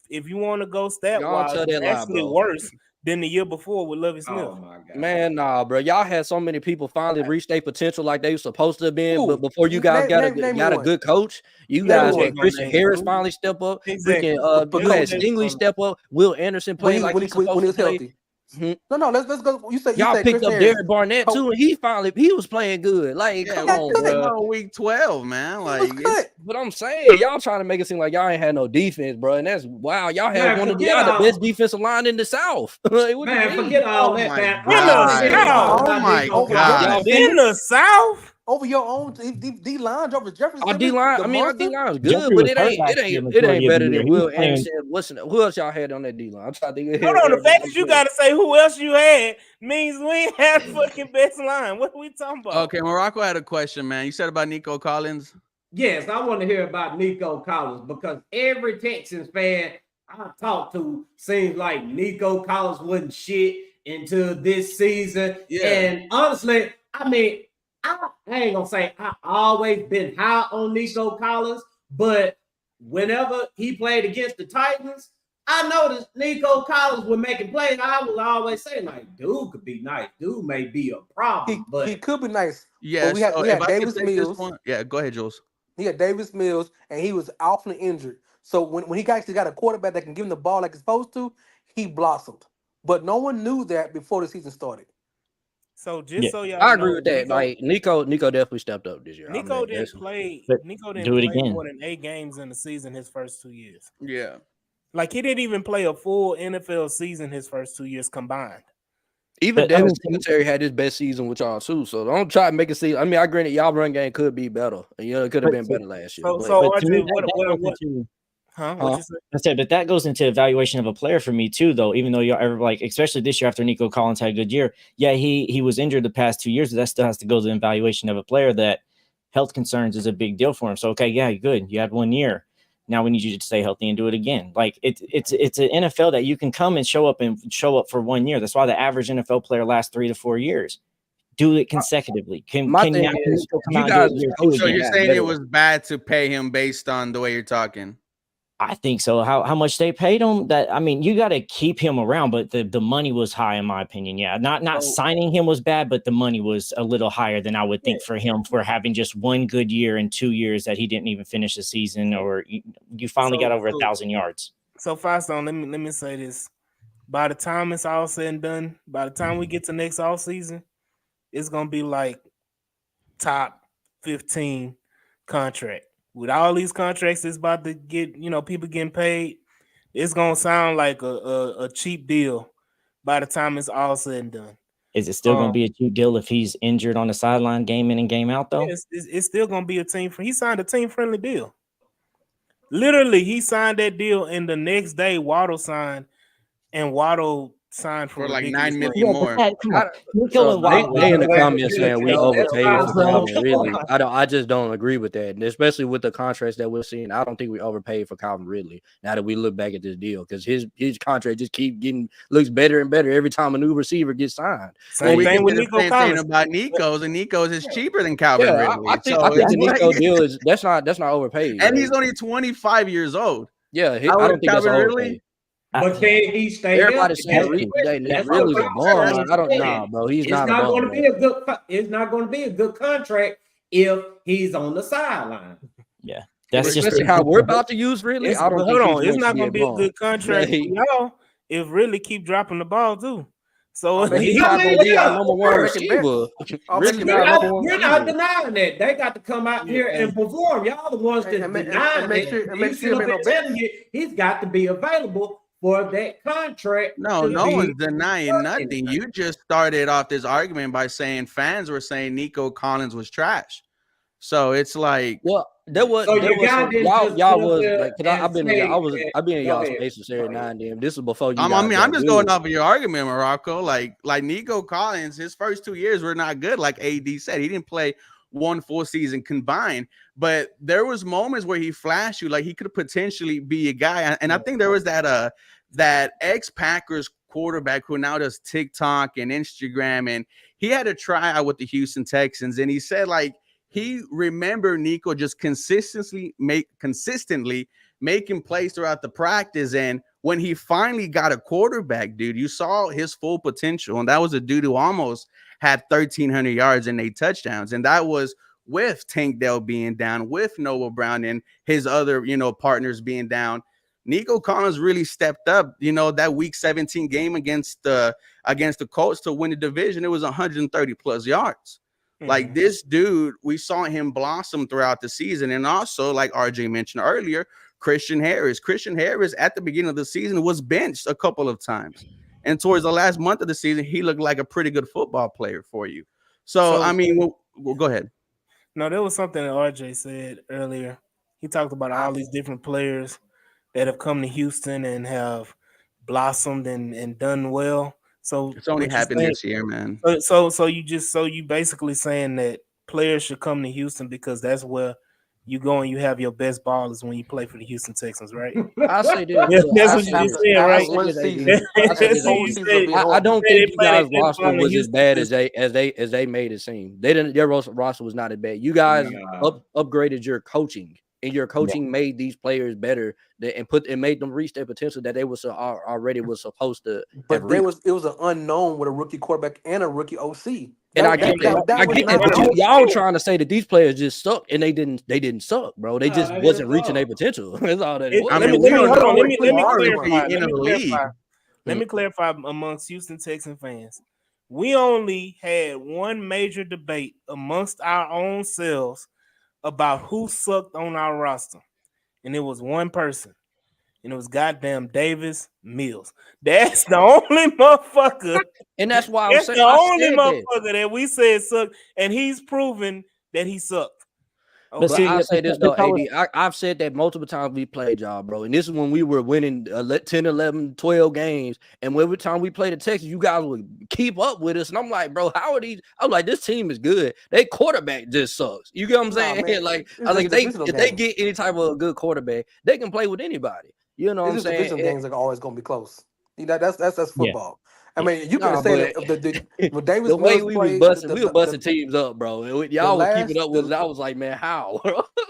if you want to go stat Y'all wise, tell was that lie, actually bro. worse than the year before with Lovie Smith. Oh my god, Man, nah, bro. Y'all had so many people finally reach their potential like they were supposed to have been, Who? but before you guys Name me got a one. good coach, you Name guys me had one. Christian Harris Who? finally step up. Exactly. Freaking, But you had coach- Stingley step up. Will Anderson played like he's supposed when he to was play. healthy. Hmm. No, let's go. You say Y'all picked Chris up Harris. Derek Barnett too, and he was playing good. Like, Yeah, come we on, cut bro. no week 12, man. He Like, was it's, cut. But I'm saying y'all trying to make it seem like y'all ain't had no defense, bro. And that's wow. Y'all had Man, one of the forget all- best defensive line in the South. Like, what do you man, mean? forget all oh that, my man. god. I wanna South. talk Oh about my Nico god. Y'all Collins. didn't? In the South, Over your own D line, Jefferson. Our D line, the our monster. D line is good, Jeffrey but was it hurt ain't last year, majority of better the year. than He was Will playing- Anderson. Who else y'all had on that D line? I'm trying to think. hold on. The fact that you gotta say who else you had means we ain't had fucking best line. What are we talking about? Okay, Morocco had a question, man. You said about Nico Collins. Yes, I want to hear about Nico Collins because every Texans fan I talk to seems like Nico Collins wasn't shit until this season. Yeah. And honestly, I mean, I ain't gonna say I always been high on Nico Collins, but whenever he played against the Titans, I noticed Nico Collins was making plays. I would always say, like, dude could be nice. Dude may be a problem, but He could be nice. Yeah, we had so if I could Davis take this Mills. one, yeah, go ahead, Jules. He had Davis Mills, and he was often injured. So when he actually got a quarterback that can give him the ball like he's supposed to, he blossomed. But no one knew that before the season started. So just so y'all I agree know, with that. Like Nico definitely stepped up this year. Nico didn't play. But Nico didn't do it play again. more than 8 games in the season his first 2 years. Yeah. Like he didn't even play a full NFL season his first 2 years combined. Even But, I Devin mean, Singletary had his best season with y'all too. So don't try to make it seem. I mean, I granted y'all run game could be better. You know, it could have But been better last year. So, but- so But to me, RJ, that what goes into Huh? What you say? I said, but that goes into evaluation of a player for me too, though. Even though you're ever like, especially this year after Nico Collins had a good year, yeah, he was injured the past 2 years, but that still has to go to the evaluation of a player that health concerns is a big deal for him. So okay, yeah, good, you had 1 year. Now we need you to stay healthy and do it again. Like it's an NFL that you can come and show up for 1 year. That's why the average NFL player lasts 3 to 4 years. Do it consecutively. My thing is, you guys, so you're saying it was bad to pay him based on the way you're talking? I think so. How much they paid him? That I mean, you got to keep him around, but the money was high in my opinion. Yeah, not signing him was bad, but the money was a little higher than I would think for him for having just 1 good year and 2 years that he didn't even finish the season, or you finally got over 1,000 yards. So Firestone, let me say this: by the time it's all said and done, by the time we get to next offseason, it's gonna be like top 15 contract. With all these contracts it's about to get, people getting paid, it's gonna sound like a cheap deal by the time it's all said and done. Is it still gonna be a cheap deal if he's injured on the sideline game in and game out though? Yeah, it's still gonna be he signed a team friendly deal. Literally, he signed that deal, and the next day Waddle signed, and Waddle signed for like $9 million more. They in the comments saying we overpaid for Calvin Ridley. I just don't agree with that, and especially with the contracts that we're seeing. I don't think we overpaid for Calvin Ridley. Now that we look back at this deal, because his contract just looks better and better every time a new receiver gets signed. Same thing with Nico Collins. About Nico's, and Nico's is cheaper than Calvin Ridley. I think the Nico deal is that's not overpaid, and he's only 25 years old. Yeah, I don't think that's overpaid. But can he stay? Everybody saying Ridley's a bum. I don't know, bro. He's not going to be a good. It's not going to be a good contract if he's on the sideline. Yeah, that's especially just how we're about to use Ridley. I don't hold on. It's not going to be a good contract for y'all if Ridley keep dropping the ball too. So he's not going to be our number one receiver. We're not denying that. They got to come out here and perform. Y'all the ones that denying it. He's got to be available for that contract. No one's denying nothing. You just started off this argument by saying fans were saying Nico Collins was trash. So it's like, well, y'all was like, I've been in y'all's spaces every now and then. This is before you. I'm just going off of your argument, Morocco. Like Nico Collins, his first 2 years were not good. Like AD said, he didn't play 1 full season combined, but there was moments where he flashed you like he could potentially be a guy. And I think there was that ex-Packers quarterback who now does TikTok and Instagram, and he had a tryout with the Houston Texans, and he said like he remembered Nico just consistently making plays throughout the practice, and when he finally got a quarterback, dude, you saw his full potential, and that was a dude who almost had 1,300 yards and 8 touchdowns, and that was with Tank Dell being down, with Noah Brown and his other partners being down. Nico Collins really stepped up, that week 17 game against the Colts to win the division. It was 130 plus yards. Mm-hmm. Like this dude, we saw him blossom throughout the season. And also, like RJ mentioned earlier, Christian Harris at the beginning of the season was benched a couple of times. And towards the last month of the season, he looked like a pretty good football player for you. So I mean, go ahead. No, there was something that RJ said earlier. He talked about all these different players that have come to Houston and have blossomed and done well. So it's only happened this year, man. So you basically saying that players should come to Houston because that's where you go and you have your best ballers when you play for the Houston Texans, right? I say that. That's what you said, right? I don't think you guys' roster was as bad as they made it seem. Their roster was not as bad. You guys upgraded your coaching. And your coaching made these players better and made them reach their potential that they already was supposed to. But it was an unknown with a rookie quarterback and a rookie OC. And I get that. But y'all trying to say that these players just suck, and they didn't suck, bro. They just wasn't reaching their potential. That's all that was. Let me clarify amongst Houston Texans fans. We only had one major debate amongst our own selves about who sucked on our roster, and it was one person, and it was goddamn Davis Mills. That's the only motherfucker, and that's why that's the only motherfucker that we said sucked, and he's proven that he sucked. But see, I'll say this, though, but y'all AD. I've said that multiple times we played y'all, bro. And this is when we were winning 10, 11, 12 games. And every time we played the Texans, you guys would keep up with us. And I'm like, bro, how are these? I'm like, this team is good. They quarterback just sucks. You get what I'm saying? man, Like, it's I like just if they get any type of a good quarterback, they can play with anybody. You know what I'm These saying? division games are always going to be close. You know, that's Yeah. football. I mean, you can say that when Davis the way Mills we was played, busting, we were busting teams up, bro. And y'all were keeping up with us. I was like, man, how?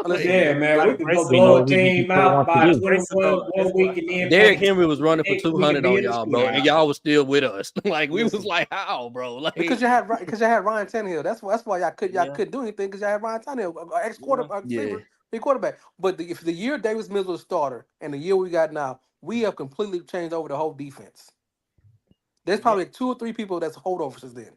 Yeah, man, we could go We know blow a we team what out to by do. 21 1 week and then Derrick play Henry was running for next week 200 and be on in the y'all, bro, and shootout. y'all was still with us. Like we Listen. was like, how, bro? Like because you had Ryan Tannehill. That's why y'all couldn't do anything because y'all had Ryan Tannehill, ex quarterback. But if the year Davis Mills was a starter and the year we got now, we have completely changed over the whole defense. There's probably 2 or 3 people that's holdovers since then.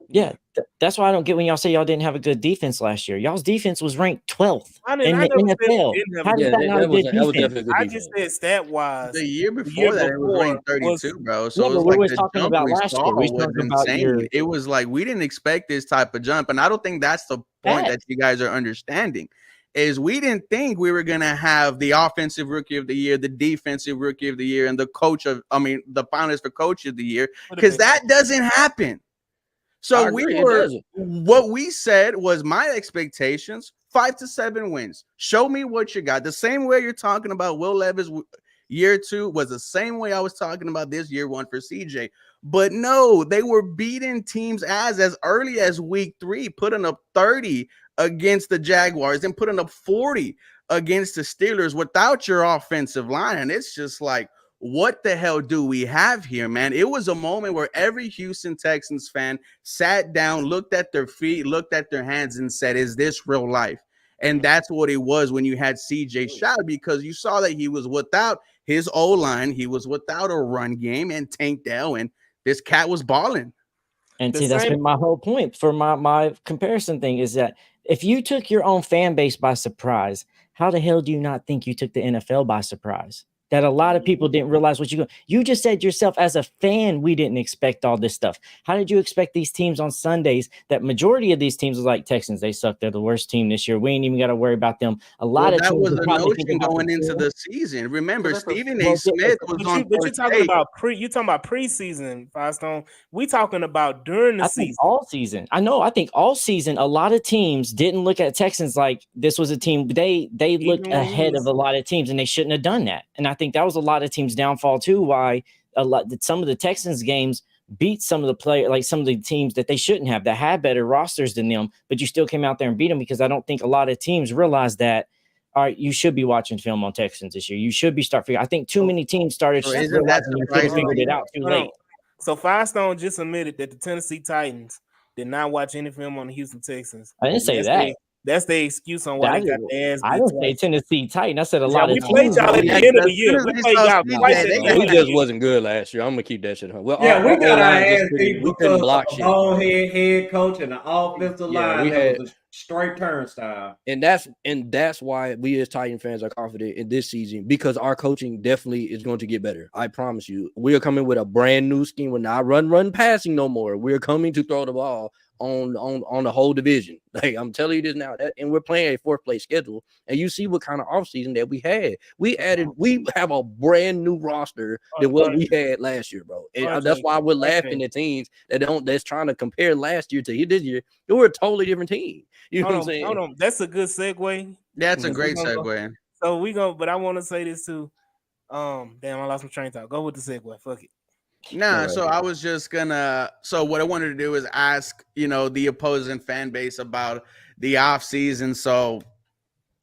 Yeah, that's why I don't get when y'all say y'all didn't have a good defense last year. Y'all's defense was ranked 12th in the NFL. How is that not a good defense? definitely I good just defense. said stat wise. The year before that, it was ranked 32, bro. So Yeah, it but was we like were the talking jump about we last saw year. We was talking about insane. It was like we didn't expect this type of jump, and I don't think that's the point that you guys are understanding. Is we didn't think we were gonna have the offensive rookie of the year, the defensive rookie of the year, and the finalist for coach of the year, because that doesn't happen. So what we said was my expectations 5 to 7 wins. Show me what you got. The same way you're talking about Will Levis year 2 was the same way I was talking about this year 1 for CJ. But no, they were beating teams as early as week 3, putting up 30 against the Jaguars and putting up 40 against the Steelers without your offensive line. And it's just like, what the hell do we have here, man? It was a moment where every Houston Texans fan sat down, looked at their feet, looked at their hands, and said, is this real life? And that's what it was when you had CJ Stroud, because you saw that he was without his O-line, he was without a run game, and Tank Dell, and this cat was balling. And see, that's been my whole point for my comparison thing is that if you took your own fan base by surprise, how the hell do you not think you took the NFL by surprise? That a lot of people didn't realize what you just said yourself as a fan, we didn't expect all this stuff. How did you expect these teams on Sundays? That majority of these teams was like Texans, they suck. They're the worst team this year. We ain't even got to worry about them. A lot of that teams was the notion going into the season. Remember, Stephen A. Smith was on. But you're talking about preseason, Firestone. We talking about during the season. All season. I know. I think all season, a lot of teams didn't look at Texans like this was a team. They looked ahead of a lot of teams, and they shouldn't have done that. And I think that was a lot of teams' downfall too. Why some of the Texans games beat some of the teams that they shouldn't have, that had better rosters than them, but you still came out there and beat them, because I don't think a lot of teams realized that. All right, you should be watching film on Texans this year. You should be I think too many teams started realizing you could have figured it out too late. So Firestone just admitted that the Tennessee Titans did not watch any film on the Houston Texans. I didn't say that. That's the excuse on why they got their ass beat. I didn't say Tennessee Titan. I said a lot of teams. We played y'all at the end of the year. We played y'all twice. We just wasn't good last year. I'm gonna keep that shit on. Well, yeah, we got our ass beat we couldn't block shit. Head coach and the offensive line that was a straight turnstile. And that's why we as Titan fans are confident in this season, because our coaching definitely is going to get better. I promise you. We are coming with a brand new scheme. We're not run passing no more. We're coming to throw the ball on the whole division. Like, I'm telling you this now, and we're playing a 4th place schedule, and you see what kind of offseason that we had. We have a brand new roster than what we had last year, bro. And that's why we're laughing at teams that's trying to compare last year to this year. We're a totally different team. You know what I'm saying? Hold on. That's a good segue. That's a great segue. So but I want to say this too. Damn, I lost my train of thought. Go with the segue. Fuck it. Nah, so I was just gonna. So what I wanted to do is ask, the opposing fan base about the off season. So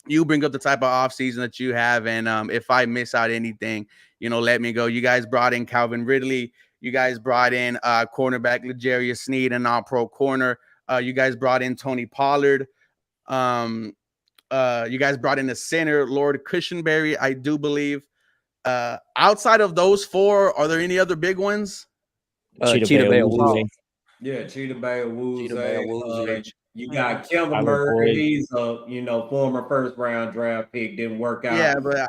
you bring up the type of off season that you have, and if I miss out anything, let me go. You guys brought in Calvin Ridley. You guys brought in cornerback L'Jarius Sneed, an all-pro corner. You guys brought in Tony Pollard. You guys brought in the center, Lord Cushenberry, I do believe. Outside of those 4, are there any other big ones? Cheetah Bay Woozy. Yeah, Cheetah Bay Woozy. You got Tyler Kevin Murray. Boyd. He's a former 1st round draft pick. Didn't work out. Yeah, but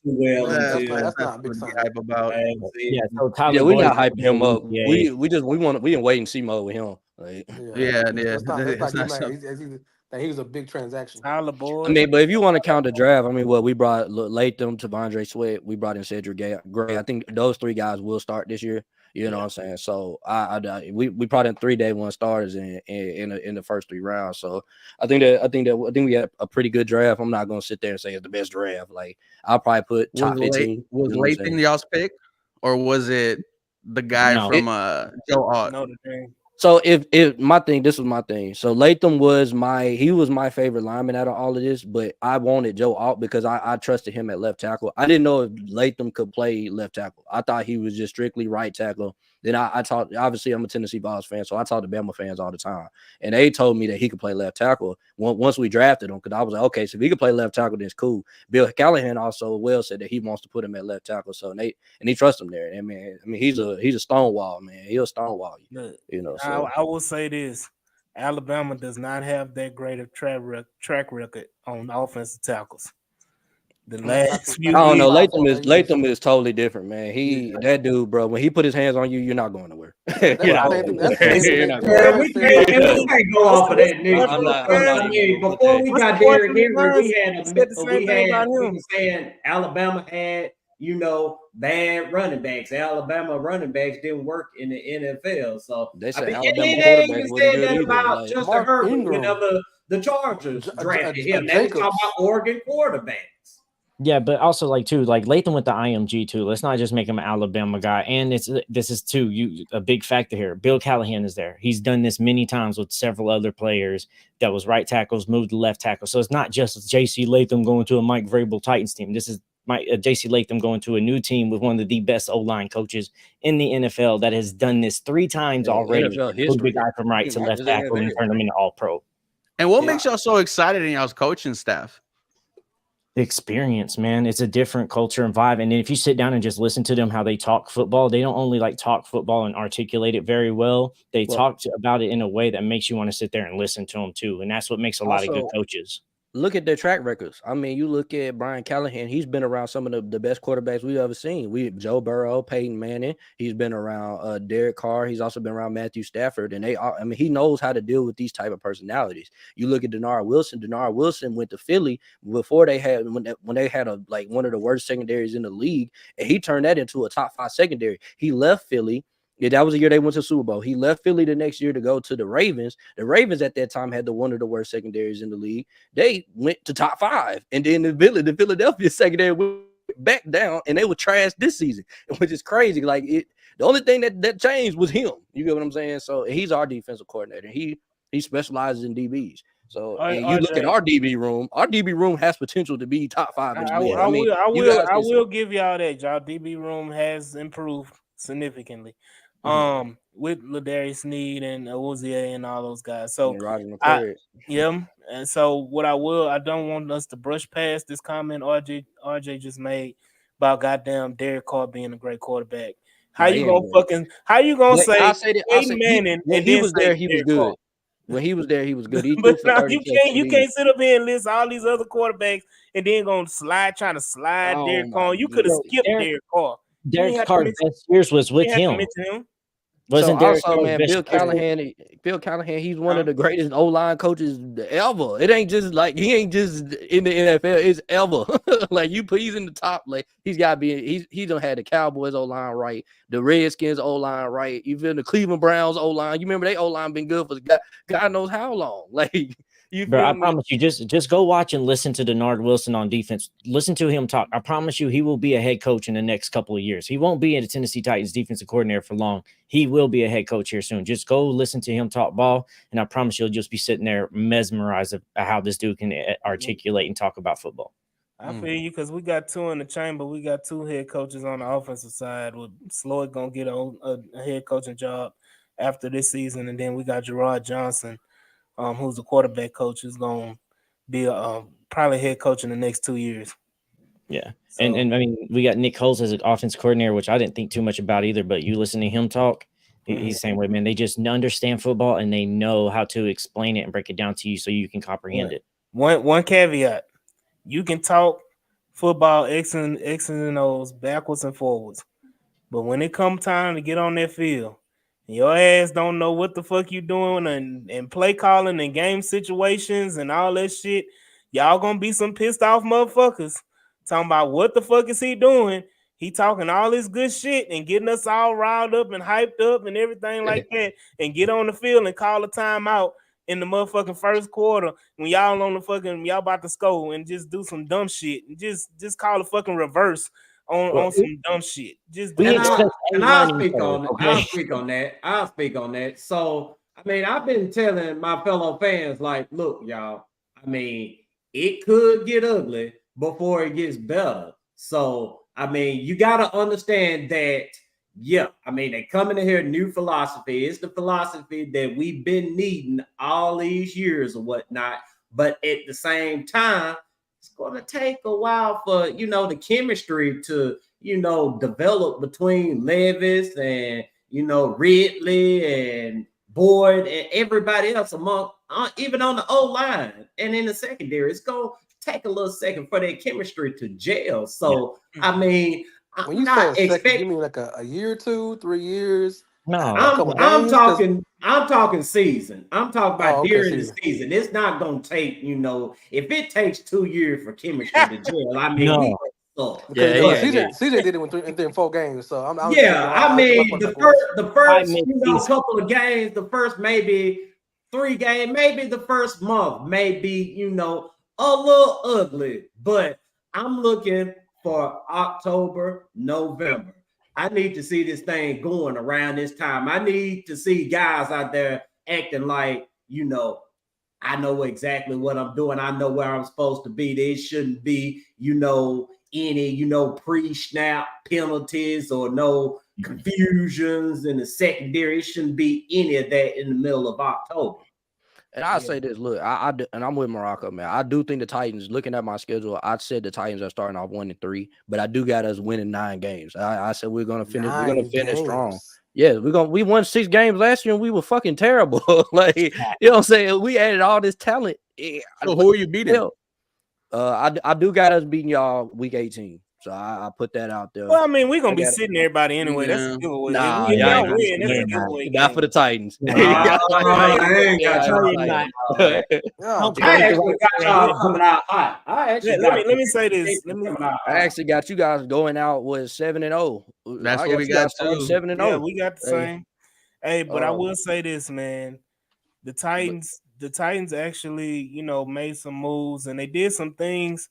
too well. That's not a big hype about. Yeah, so Tyler we're Boyd, not hyping him up. We in wait and see mode with him. Like, Yeah. Let's not It's give not him something. that he was a big transaction. Tyler I Boyd. mean, but if you want to count the draft, I mean, we brought Latham, T'Vondre Sweat, we brought in Cedric Gray. I think those 3 guys will start this year. You know what I'm saying? So we brought in 3 day 1 starters in the first 3 rounds. So I think we had a pretty good draft. I'm not gonna sit there and say it's the best draft. Like, I'll probably put top 15. Was you know what I'm Lathan saying? y'all's pick, or was it the guy No. from Joe Alt? Notre Dame. So this was my thing. So Latham was my favorite lineman out of all of this, but I wanted Joe Alt because I trusted him at left tackle. I didn't know if Latham could play left tackle. I thought he was just strictly right tackle. Then I talked, obviously I'm a Tennessee Vols fan, so I talked to Bama fans all the time. And they told me that he could play left tackle once we drafted him, because I was like, okay, so if he could play left tackle, then it's cool. Bill Callahan also said that he wants to put him at left tackle. So he trusts him there. And I mean he's a stonewall, man. He'll stonewall you. You know, so I will say this: Alabama does not have that great of track record on offensive tackles. The last few I don't know. years, Latham is totally different, man. That dude, bro. When he put his hands on you, you're not going nowhere. You're not going nowhere. We can't go off of that, nigga. I'm not I mean, even going before with we What's got the point Derrick for the Henry, Lions? Said the same thing about we him. were saying Alabama had, bad running backs. Alabama running backs didn't work in the NFL. So They said I mean, Alabama they quarterbacks even wasn't said good that either. about Like, Justin Mark Herbert Ingram. whenever the Chargers drafted him. They were Jacobs. talking about Oregon quarterbacks. Yeah, but also like Latham with the IMG too. Let's not just make him an Alabama guy. And this is too a big factor here. Bill Callahan is there. He's done this many times with several other players that was right tackles, moved to left tackle. So it's not just J.C. Latham going to a Mike Vrabel Titans team. This is J.C. Latham going to a new team with one of the best O-line coaches in the NFL that has done this 3 times already. NFL Moved the history. guy from right to left tackle and turned him into all-pro. And what makes y'all so excited in y'all's coaching staff? The experience, man. It's a different culture and vibe. And then if you sit down and just listen to them, how they talk football, they don't only talk football and articulate it very well. They talk about it in a way that makes you want to sit there and listen to them too. And that's what makes a lot of good coaches. Look at their track records. I mean, you look at Brian Callahan. He's been around some of the best quarterbacks we've ever seen. Joe Burrow, Peyton Manning. He's been around Derek Carr. He's also been around Matthew Stafford. And he knows how to deal with these type of personalities. You look at Denard Wilson. Denard Wilson went to Philly before they had when they had one of the worst secondaries in the league, and he turned that into a top 5 secondary. He left Philly. Yeah, that was the year they went to Super Bowl. He left Philly the next year to go to the Ravens. The Ravens at that time had one of the worst secondaries in the league. They went to top 5. And then the Philadelphia secondary went back down, and they were trashed this season, which is crazy. The only thing that changed was him. You get what I'm saying? So he's our defensive coordinator. He specializes in DBs. So and you look at our DB room. Our DB room has potential to be top 5 in the league. I will give y'all that. Y'all DB room has improved significantly. With Ladarius Sneed and Awuzie and all those guys. So and so what I don't want us to brush past this comment RJ just made about goddamn Derek Carr being a great quarterback. How you gonna say Peyton Manning when he was there, he was good. When he was there, he was good. He but now you can't sit up here and list all these other quarterbacks and then trying to slide Derek Carr. You could have skipped Derek Carr. Derek Carr's best years was with him. Wasn't there also, man, Bill Callahan, he's one of the greatest O-line coaches ever. It ain't just he ain't just in the NFL, it's ever. He's in the top. He's got to be. He done had the Cowboys O-line right, the Redskins O-line right. You feel the Cleveland Browns O-line. You remember they O-line been good for God knows how long. Bro, I promise you, just go watch and listen to Denard Wilson on defense. Listen to him talk. I promise you, he will be a head coach in the next couple of years. He won't be a Tennessee Titans defensive coordinator for long. He will be a head coach here soon. Just go listen to him talk ball, and I promise you'll just be sitting there mesmerized at how this dude can articulate and talk about football. I feel you because we got 2 in the chamber. We got 2 head coaches on the offensive side. With Sloyd gonna get a head coaching job after this season, and then we got Gerard Johnson. Who's the quarterback coach, who's going to be probably head coach in the next 2 years. Yeah. So, and I mean, we got Nick Coles as an offense coordinator, which I didn't think too much about either, but you listen to him talk, he's the same way, man. They just understand football and they know how to explain it and break it down to you so you can comprehend it. One caveat, you can talk football X and O's backwards and forwards, but when it comes time to get on that field, Your ass don't know what the fuck you doing and play calling and game situations and all that shit. Y'all gonna be some pissed off motherfuckers talking about what the fuck is he doing. He talking all this good shit and getting us all riled up and hyped up and everything like that, and get on the field and call a timeout in the motherfucking first quarter when y'all on the fucking y'all about to score and just do some dumb shit and just call a fucking reverse on some dumb shit. Just do We that. expect And a I'll learning speak curve, on it. okay? I'll speak on that. So, I mean, I've been telling my fellow fans, like, look, y'all, I mean, it could get ugly before it gets better. So, I mean, you got to understand that, yeah, I mean, they coming in here, new philosophy. It's the philosophy that we've been needing all these years or whatnot. But at the same time, it's going to take a while for, the chemistry to, develop between Levis and, Ridley and Boyd and everybody else even on the O line and in the secondary. It's going to take a little second for that chemistry to gel. So, I mean, When you say a second, you mean like a year or 2, 3 years? No, I'm talking season. I'm talking about during the season. season. It's not gonna take, if it takes 2 years for chemistry to gel, I mean, we suck. CJ did it in 4 games. So I'm the first couple of games, the first maybe 3 games, maybe the first month, maybe a little ugly, but I'm looking for October, November. I need to see this thing going around this time. I need to see guys out there acting like, I know exactly what I'm doing. I know where I'm supposed to be. There shouldn't be, any, pre-snap penalties or no confusions in the secondary. It shouldn't be any of that in the middle of October. And I'll say this, look, and I'm with Morocco, man. I do think the Titans, looking at my schedule, I said the Titans are starting off 1-3, but I do got us winning 9 games. I said we're gonna finish. We're gonna finish strong. Yeah, we won 6 games last year and we were fucking terrible. Like, you know what I'm saying? We added all this talent. So who are you beating? I do got us beating y'all week 18. So I put that out there. Well, I mean, we're gonna be sitting everybody anyway. Yeah. That's a giveaway. Nah, Y'all win. That's a giveaway. Not for the Titans. I ain't got y'all. I actually got y'all coming out hot. Let me say this. I actually got you guys going out with 7-0. That's what we got too. 7-0. Yeah, we got the same. Hey, but I will say this, man. The Titans actually, made some moves and they did some things,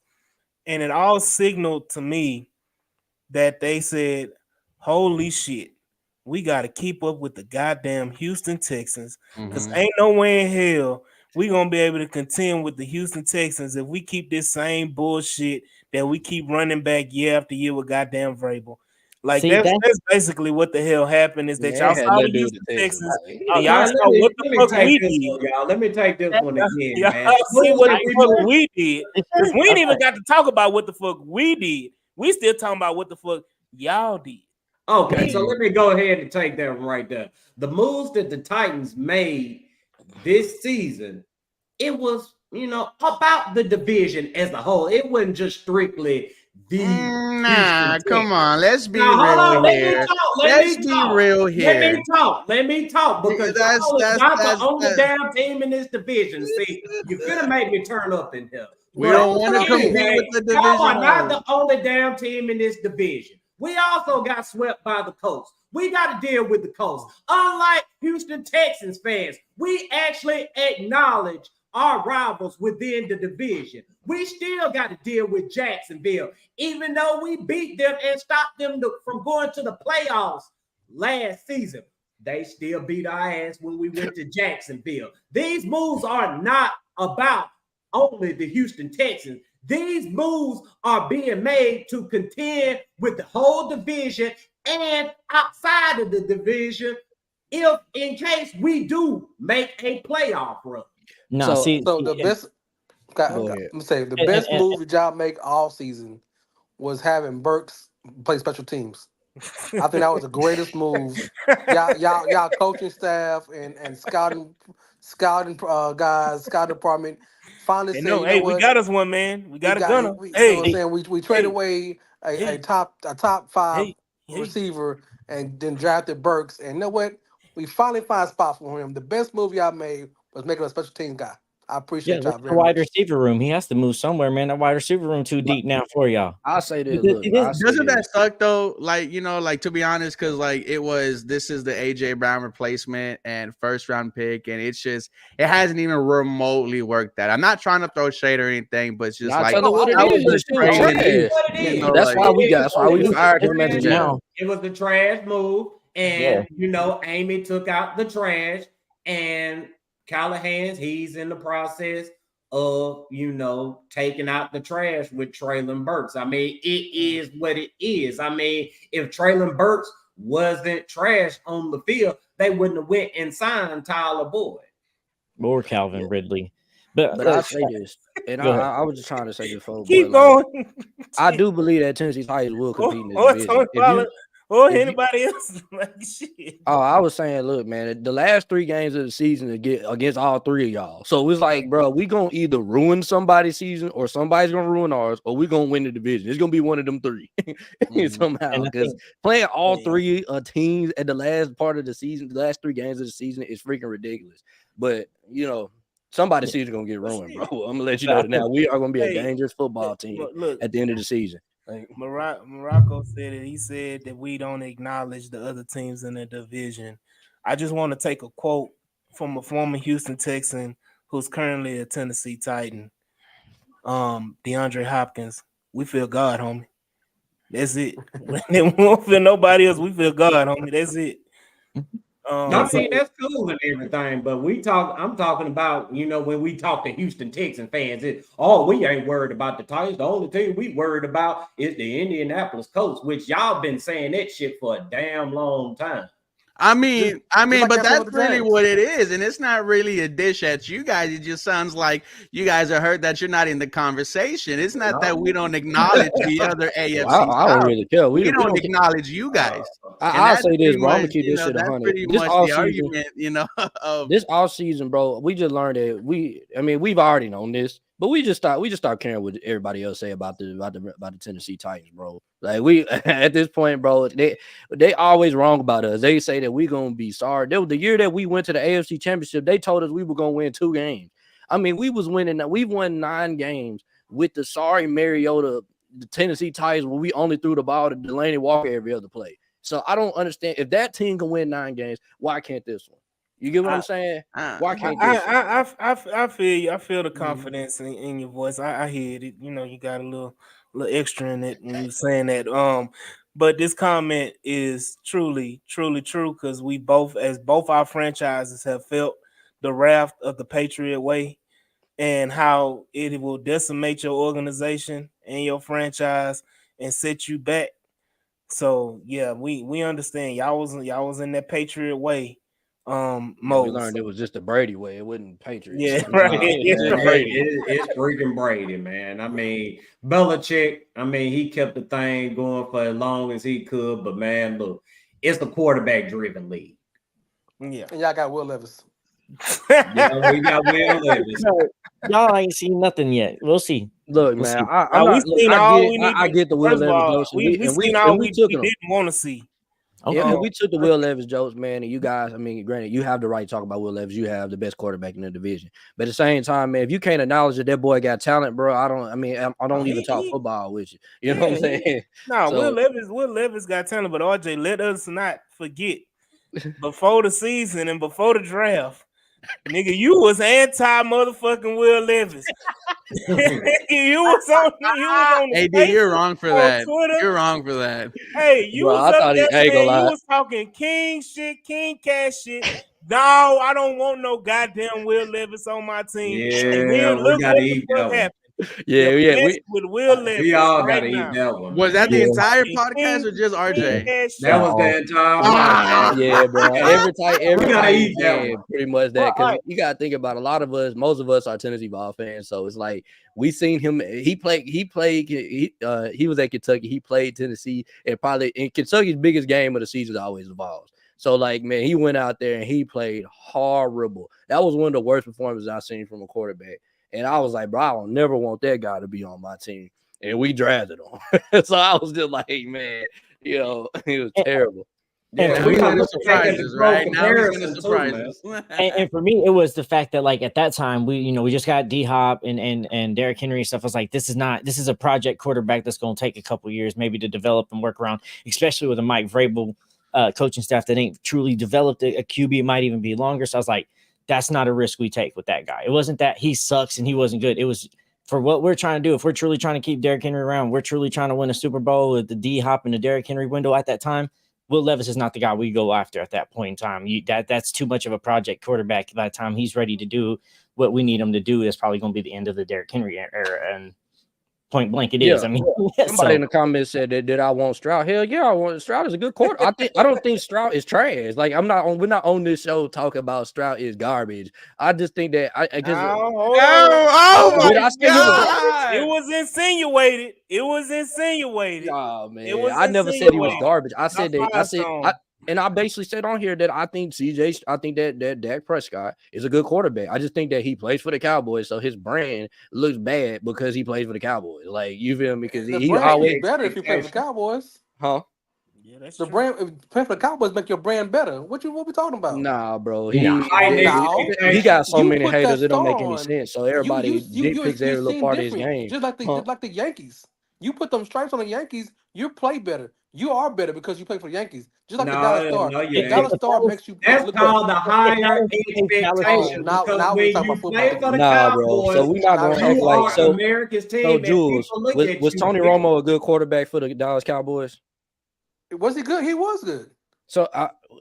and it all signaled to me that they said, holy shit, we got to keep up with the goddamn Houston Texans, because ain't no way in hell we going to be able to contend with the Houston Texans if we keep this same bullshit that we keep running back year after year with goddamn Vrabel. Like, that's basically what the hell happened, is that y'all saw the Houston Texans. Y'all saw what the fuck we did. Y'all, let me take this one again, man. Y'all see what the fuck we did. Because we ain't even got to talk about what the fuck we did. We still talking about what the fuck y'all did. Okay, so let me go ahead and take that one right there. The moves that the Titans made this season, it was, about the division as a whole. It wasn't just strictly the come on. Let's be real here. Let's be real here. Let me talk because that's not the only damn team in this division. See, you're gonna make me turn up in here. We don't want to compete with the division. Y'all are not the only damn team in this division. We also got swept by the coast. We got to deal with the coast. Unlike Houston Texans fans, we actually acknowledge our rivals within the division. We still got to deal with Jacksonville, even though we beat them and stopped them from going to the playoffs last season. They still beat our ass when we went to Jacksonville. These moves are not about only the Houston Texans. These moves are being made to contend with the whole division and outside of the division, if in case we do make a playoff run. So the best, let me say, the best move that y'all make all season was having Burks play special teams. I think that was the greatest move. Y'all coaching staff and scouting guys, scout department finally said, hey, we got us one, man. We got a gunner. We traded away a top 5 receiver and then drafted Burks. And you know what? We finally find a spot for him. The best move y'all made was making a special teams guy. I Yeah, appreciate y'all what's the very wide much. receiver room? He has to move somewhere, man. That wide receiver room too deep now for y'all. I'll say this. It- Look, it is- I'll say Doesn't that this. suck though? Like, like to be honest, because like this is the AJ Brown replacement and first round pick, and it hasn't even remotely worked that. I'm not trying to throw shade or anything, but it's just Y'all like tell her what it that was is. the This shit was trade. trash. What it is. That's like, why we fired him as a now. GM. It was the trash move, Yeah. and Amy took out the trash, and Callahan's he's in the process of taking out the trash with Traylon Burks. I mean, it is what it is. I mean, if Traylon Burks wasn't trash on the field, they wouldn't have went and signed Tyler Boyd Or Calvin Ridley. But I'll say this, and Go ahead. I was just trying to say this before. Keep but, going. I do believe that Tennessee Titans will compete in this Or division. if you- anybody else. Like shit. Oh, I was saying, look, man, the last 3 games of the season against all 3 of y'all. So it's like, bro, we gonna either ruin somebody's season or somebody's gonna ruin ours, or we gonna win the division. It's gonna be one of them 3 somehow. And I Because think- playing all 3 teams at the last part of the season, the last 3 games of the season is freaking ridiculous. But somebody's season gonna get ruined, bro. I'm gonna let you know that now. We are gonna be a dangerous football team at the end of the season. Morocco said it. He said that we don't acknowledge the other teams in the division. I just want to take a quote from a former Houston Texan who's currently a Tennessee Titan. DeAndre Hopkins. We feel God, homie. That's it. We won't feel nobody else. We feel God, homie. That's it. I mean, that's cool and everything, but I'm talking about, when we talk to Houston Texans fans, we ain't worried about the Titans. The only thing we worried about is the Indianapolis Colts, which y'all been saying that shit for a damn long time. I mean, like but that that's with the really Jags. what it is, and it's not really a dish at you guys. It just sounds like you guys are hurt that you're not in the conversation. It's not that we don't acknowledge the other AFC. I don't really care. We don't acknowledge you guys. I'll say this, bro. I'm gonna much, keep this shit that's 100. pretty This much all the season, argument, of this all season, bro. We just learned that we've already known this, but we just start caring what everybody else say about the Tennessee Titans, bro. Like we at this point, bro, they always wrong about us. They say that we gonna be sorry. The year that we went to the AFC Championship, they told us we were gonna win 2 games. I mean, we won 9 games with the sorry Mariota, the Tennessee Titans, where we only threw the ball to Delaney Walker every other play. So I don't understand, if that team can win 9 games, why can't this one? You get what I'm saying? Why can't this one? I feel you. I feel the confidence in your voice. I hear it. You got a little extra in it when you saying that. But this comment is truly true because both our franchises have felt the wrath of the Patriot way and how it will decimate your organization and your franchise and set you back. So yeah, we understand. Y'all was in that Patriot way. We Mode. learned it was just the Brady way. It wasn't Patriots. Yeah, right. It's freaking Brady, man. I mean, Belichick, he kept the thing going for as long as he could, but man, look, it's the quarterback-driven league. Yeah. And y'all got Will Levis. Yeah, we got Will Levis. Y'all ain't seen nothing yet. We'll see. Look, We'll man, see. I get the Will Levis jokes. We seen all we didn't want to see. Okay. Yeah, we took the Will Levis jokes, man, and you guys, granted, you have the right to talk about Will Levis. You have the best quarterback in the division. But at the same time, man, if you can't acknowledge that boy got talent, bro, I don't even talk football with you. You know what I'm saying? Will Levis got talent, but RJ, let us not forget, before the season and before the draft, nigga, you was anti motherfucking Will Levis. you was on hey, dude, you're wrong for that. Twitter. You're wrong for that. Hey, you Bro, was up there saying you lie. was talking king cash shit. No, I don't want no goddamn Will Levis on my team. Yeah, we gotta eat that one. Yeah, with Will Levis. We all gotta eat that one. Was that the entire podcast or just RJ? That was the entire yeah, bro. Every gotta eat that game, one. pretty much that. Because you gotta think about most of us are Tennessee ball fans, so it's like we seen him. He was at Kentucky. He played Tennessee, and probably in Kentucky's biggest game of the season always involves. So, like, man, he went out there and he played horrible. That was one of the worst performances I've seen from a quarterback. And I was like, bro, I don't never want that guy to be on my team. And we drafted him. So I was just like, man, it was terrible. Yeah, we we got got to to take surprises, right? Now he's gonna surprise us. and for me, it was the fact that like at that time we just got D-Hop and Derrick Henry and stuff. I was like, this is a project quarterback that's going to take a couple years maybe to develop and work around, especially with a Mike Vrabel coaching staff that ain't truly developed a QB. It might even be longer. So I was like, that's not a risk we take with that guy. It wasn't that he sucks and he wasn't good. It was for what we're trying to do. If we're truly trying to keep Derrick Henry around, we're truly trying to win a Super Bowl with the D-Hop and the Derrick Henry window at that time. Will Levis is not the guy we go after at that point in time. That's too much of a project quarterback. By the time he's ready to do what we need him to do, is probably going to be the end of the Derrick Henry era. And point blank, it is. I mean, somebody in the comments said that did I want Stroud? Hell yeah, I want Stroud is a good quarter. I don't think Stroud is trash. Like we're not on this show talking about Stroud is garbage. I just think that my God. It was insinuated. Oh man, It was I never said he was insinuated. garbage. I said I basically said on here that I think that Dak Prescott is a good quarterback. I just think that he plays for the Cowboys, so his brand looks bad because he plays for the Cowboys. Like you feel me? Because he always better if you play for the Cowboys. Huh? Yeah, that's the true. brand. If playing for the Cowboys make your brand better. What we talking about? Nah, bro. He got so You many put haters. that It don't make star any on. sense. So everybody nitpicks every little seem part of his different. game. Just like the Yankees. You put them stripes on the Yankees, you play better. You are better because you play for the Yankees. Just like the Dallas Star. The Dallas Star makes you That's look called better. the higher expectation. Now Because we when talking you about play football. for the Nah, bro. Cowboys, So we not gonna act you like are so. America's team. So and Jules, people look was at you Tony different. Romo a good quarterback for the Dallas Cowboys? Was he good? He was good. So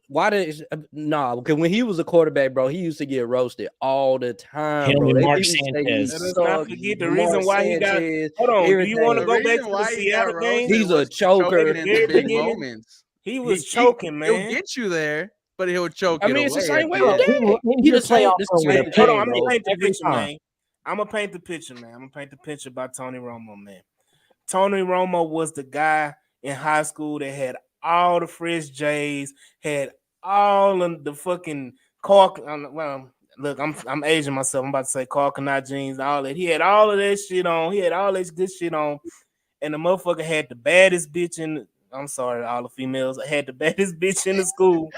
because when he was a quarterback, bro, he used to get roasted all the time, bro. Mark used to say he Sanchez. Let us not sucked. forget the reason why he got. Sanchez, Hold on. Do everything. you want to The go back reason to the why he got Seattle game? roasted He's a was choker. choking in the big beginning. moments. He was choking, man. He'll get you there, but he'll choke I it mean, it's the away same at way the with end. Dak. He the same. This the same Hold thing, on, I'm bro. gonna paint the Every picture, time. man. I'm gonna paint the picture, man. I'm gonna paint the picture by Tony Romo, man. Tony Romo was the guy in high school that had all the fresh J's, had all of the fucking look, I'm aging myself. I'm about to say Carcanot jeans, all that. He had all of that shit on. He had all this good shit on, and the motherfucker had the baddest bitch in. I'm sorry, all the females. I had the baddest bitch in the school.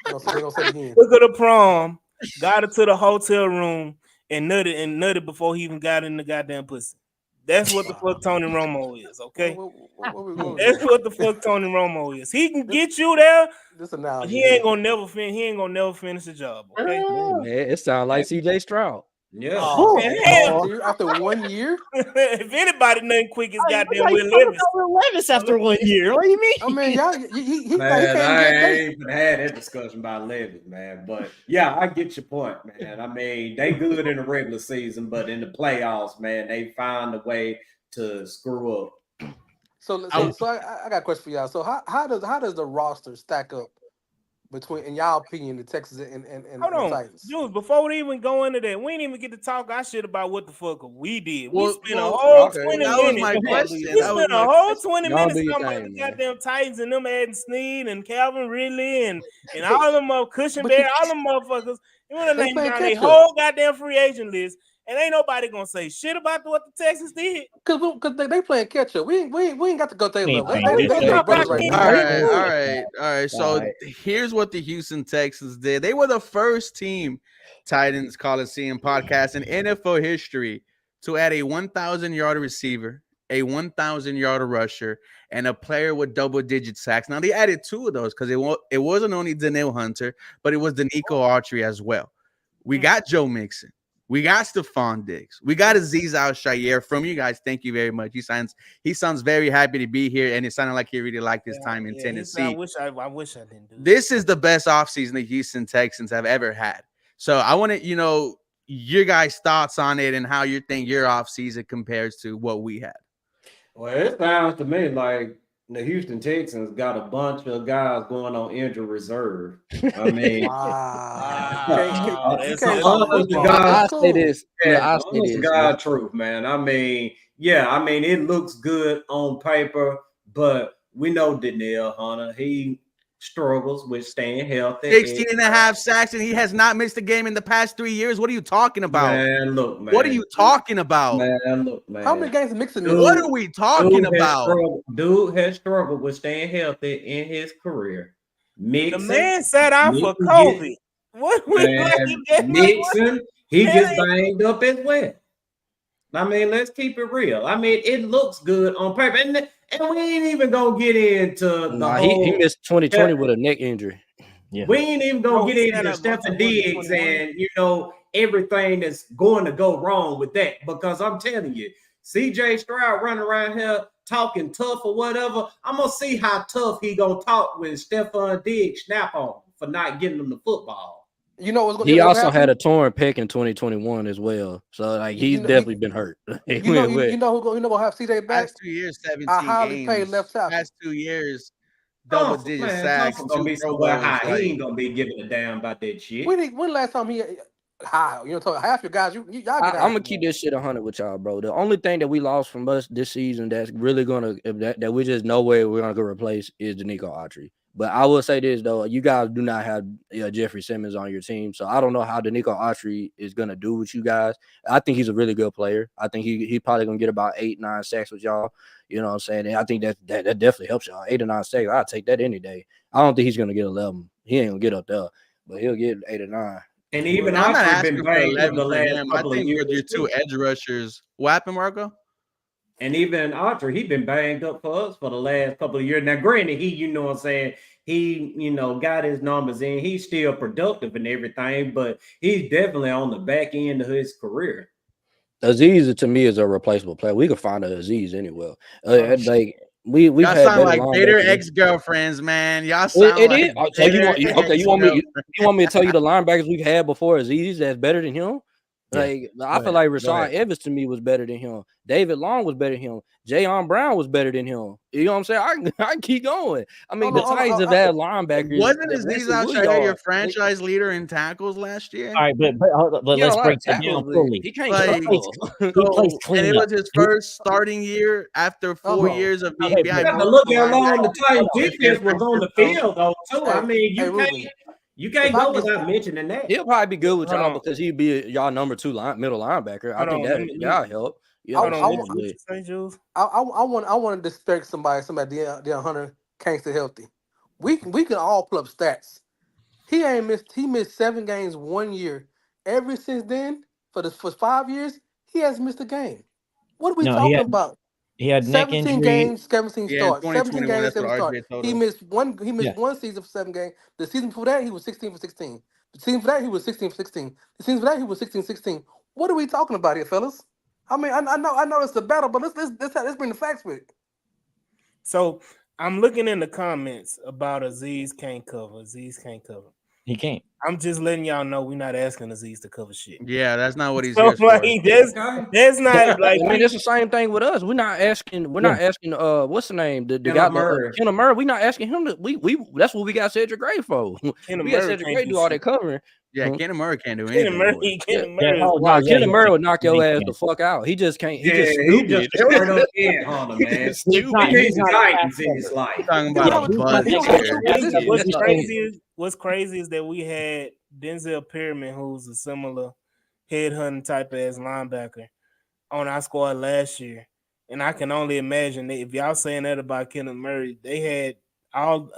They gonna say it again. Took her to prom, got her to the hotel room, and nutted before he even got in the goddamn pussy. That's what the fuck Tony Romo is, okay? That's what the fuck Tony Romo is. He can get you there. This analogy. He ain't gonna never finish. He ain't gonna never finish the job, okay? Man, it sounds like CJ Stroud. Yeah. After 1 year. If anybody nothing quick is goddamn Will Levis after 1 year. What do you mean? I mean, y'all, he Man, I can't ain't even had that discussion about Levis, man. But yeah, I get your point, man. I mean, they good in the regular season, but in the playoffs, man, they find a way to screw up. So I got a question for y'all. So how does the roster stack up between, in y'all opinion, the Texans and Hold the on, Titans? Jules, before we even go into that, we didn't even get to talk our shit about what the fuck we did. Well, we spent a whole 20 that was minutes. my question. We That was spent a my whole question. 20 Y'all minutes do your talking about thing, the man. goddamn Titans and them adding Sneed and Calvin Ridley and all of them Cushionberry, all them motherfuckers. You want to They name playing down their catch up. whole goddamn free agent list, and ain't nobody gonna say shit about what the Texans did. Because they playing catch up. We ain't got to go take level. They We big brothers right now. All right. So here's what the Houston Texans did. They were the first team, Titans Coliseum podcast in NFL history, to add a 1,000-yard receiver, a 1,000-yard rusher, and a player with double-digit sacks. Now, they added two of those because it wasn't only Danielle Hunter, but it was Danico Autry as well. We got Joe Mixon. We got Stephon Diggs. We got Azeez Al-Shaair from you guys. Thank you very much. He sounds very happy to be here, and it sounded like he really liked his time in Tennessee. I wish I didn't do this is the best offseason the Houston Texans have ever had. So I want to, your guys' thoughts on it and how you think your offseason compares to what we had. Well, it sounds to me like the Houston Texans got a bunch of guys going on injury reserve. I mean, Wow. I say this. God truth, man. I mean, it looks good on paper, but we know Danielle Hunter. He struggles with staying healthy. 16 and a half sacks, and he has not missed a game in the past 3 years. What are you talking about? Man, look, man. What are you talking about? Man, look, man. How many games mixing? What are we talking about? Dude has struggled with staying healthy in his career. Mixon. The man sat out for Mixon COVID. What we Mixon, he gets banged up as well. I mean, let's keep it real. I mean, it looks good on paper, and we ain't even gonna get into the whole. He missed 2020 with a neck injury. Yeah. We ain't even gonna get into Stephen Diggs and everything that's going to go wrong with that, because I'm telling you, CJ Stroud running around here talking tough or whatever. I'm gonna see how tough he gonna talk when Stephon Diggs snap on him for not getting him the football. You know what's He also had a torn pec in 2021 as well, so like he's definitely been hurt. You know who gonna have CJ back? Past 2 years, 17 I highly games. paid left tackle. Past 2 years, double-digit sacks. Gonna be so high. He ain't gonna be giving a damn about that shit. When last time he high? Half your guys. Y'all get I'm gonna keep this shit 100 with y'all, bro. The only thing that we lost from us this season that's really gonna that we just know where we're gonna go replace is Danico Autry. But I will say this though, you guys do not have Jeffrey Simmons on your team, so I don't know how Danico Autry is gonna do with you guys. I think he's a really good player. I think he probably gonna get about 8-9 sacks with y'all. You know what I'm saying? And I think that definitely helps y'all. 8 or 9 sacks, I'll take that any day. I don't think he's gonna get 11. He ain't gonna get up there, but he'll get 8 or 9. And even I'm not asking been for 11 the for last him. I couple of think years with your two edge rushers, what happened, Marco? And even Autry, he been banged up for us for the last couple of years. Now, granted, he, what I'm saying, he, got his numbers in. He's still productive and everything, but he's definitely on the back end of his career. Aziz to me is a replaceable player. We could find a Aziz anywhere. We've y'all had sound like bitter linebackers. ex-girlfirls, man. Y'all sound it like is. So you want me to tell you the linebackers we've had before Aziz that's better than him? Like I feel like Rashawn Evans to me was better than him. David Long was better than him. Jayon Brown was better than him. You know what I'm saying? I can keep going. I mean, the Titans have had linebackers. Wasn't Aziz Al-Shaair your franchise leader in tackles last year? All right, but let's break that down fully. He can't like, he plays clean and it up. was his first starting year after 4 years of being behind. You have to look how long the Titans defense was on the field, though, too. I mean, you can't go without mentioning that. He'll probably be good with y'all because he'd be y'all number 2 middle linebacker. I think that y'all help. I want to disrespect somebody. Deion Hunter can't stay healthy. We can all pull up stats. He missed 7 games 1 year. Ever since then, for 5 years, he hasn't missed a game. What are we talking about? He had 17 games, 17 starts. 17 games, 7 starts. He missed one season for 7 games. The season before that, he was 16 for 16. The season before that, he was 16 for 16. The season before that, he was 16-16. What are we talking about here, fellas? I mean, I know it's the battle, but let's bring the facts with it. So I'm looking in the comments about Aziz can't cover. Aziz can't cover. He can't. I'm just letting y'all know we're not asking Aziz to cover shit. Yeah, that's not what he's so here for. Like, that's not like. I mean, it's the same thing with us. We're not asking. What's the name? The guy, Kenneth Murray. We're not asking him to. We that's what we got Cedric Gray for. We got Cedric Gray do all that covering. Yeah, Kenneth Murray can't do anything. Kenneth Murray would knock your ass the fuck out. He just can't. He just stupid. He just straight up in on him, man. He's Titans in his life. Talking about a buzz. What's crazy is that we had Denzel Perryman, who's a similar headhunting type ass linebacker, on our squad last year. And I can only imagine that if y'all saying that about Kenneth Murray, they had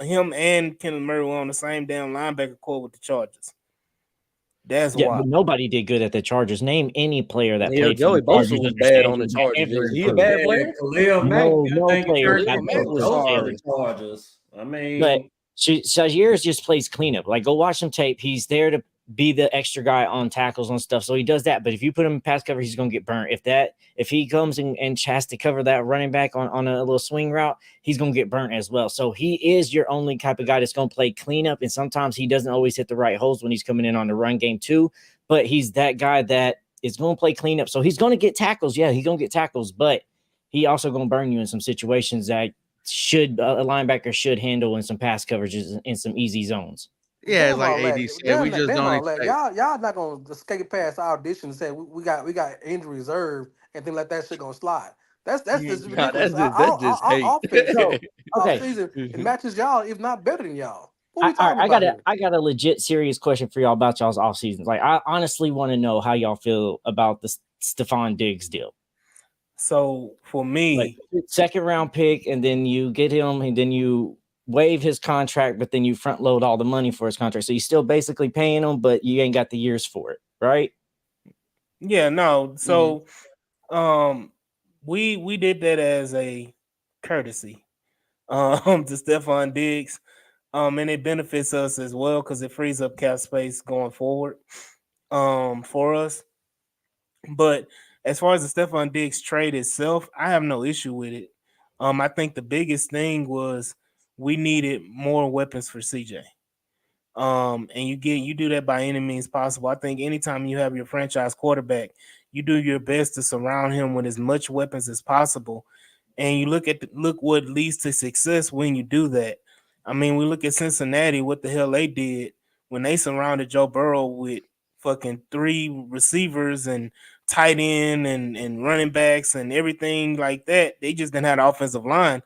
him and Kenneth Murray were on the same damn linebacker core with the Chargers. That's why. But nobody did good at the Chargers. Name any player that played. Joey Bosa was bad on the Chargers. Is he a bad player? No player. Chargers. I mean, but Shazier just plays cleanup. Like, go watch some tape. He's there to be the extra guy on tackles and stuff. So he does that. But if you put him in pass cover, he's gonna get burnt. If he comes and has to cover that running back on a little swing route, he's gonna get burnt as well. So he is your only type of guy that's gonna play cleanup. And sometimes he doesn't always hit the right holes when he's coming in on the run game too. But he's that guy that is gonna play cleanup. So he's gonna get tackles. Yeah, he's gonna get tackles, but he also gonna burn you in some situations that a linebacker should handle in some pass coverages in some easy zones. Yeah, it's like AD said. We just don't expect. Y'all not gonna escape past our audition and say we got injury reserve and things like that shit gonna slide. That's just ridiculous. That's just hate. Offseason, it matches y'all, if not better than y'all. I got a legit serious question for y'all about y'all's off seasons. Like, I honestly want to know how y'all feel about the Stephon Diggs deal. So for me, second round pick, and then you get him, and then you waive his contract, but then you front load all the money for his contract. So you still basically paying him, but you ain't got the years for it, right? Yeah, no. So we did that as a courtesy to Stephon Diggs. And it benefits us as well because it frees up cap space going forward for us. But as far as the Stephon Diggs trade itself, I have no issue with it. I think the biggest thing was we needed more weapons for CJ. And you do that by any means possible. I think anytime you have your franchise quarterback, you do your best to surround him with as much weapons as possible. And you look what leads to success when you do that. I mean, we look at Cincinnati, what the hell they did when they surrounded Joe Burrow with fucking 3 receivers and tight end and running backs and everything like that. They just didn't have the offensive line,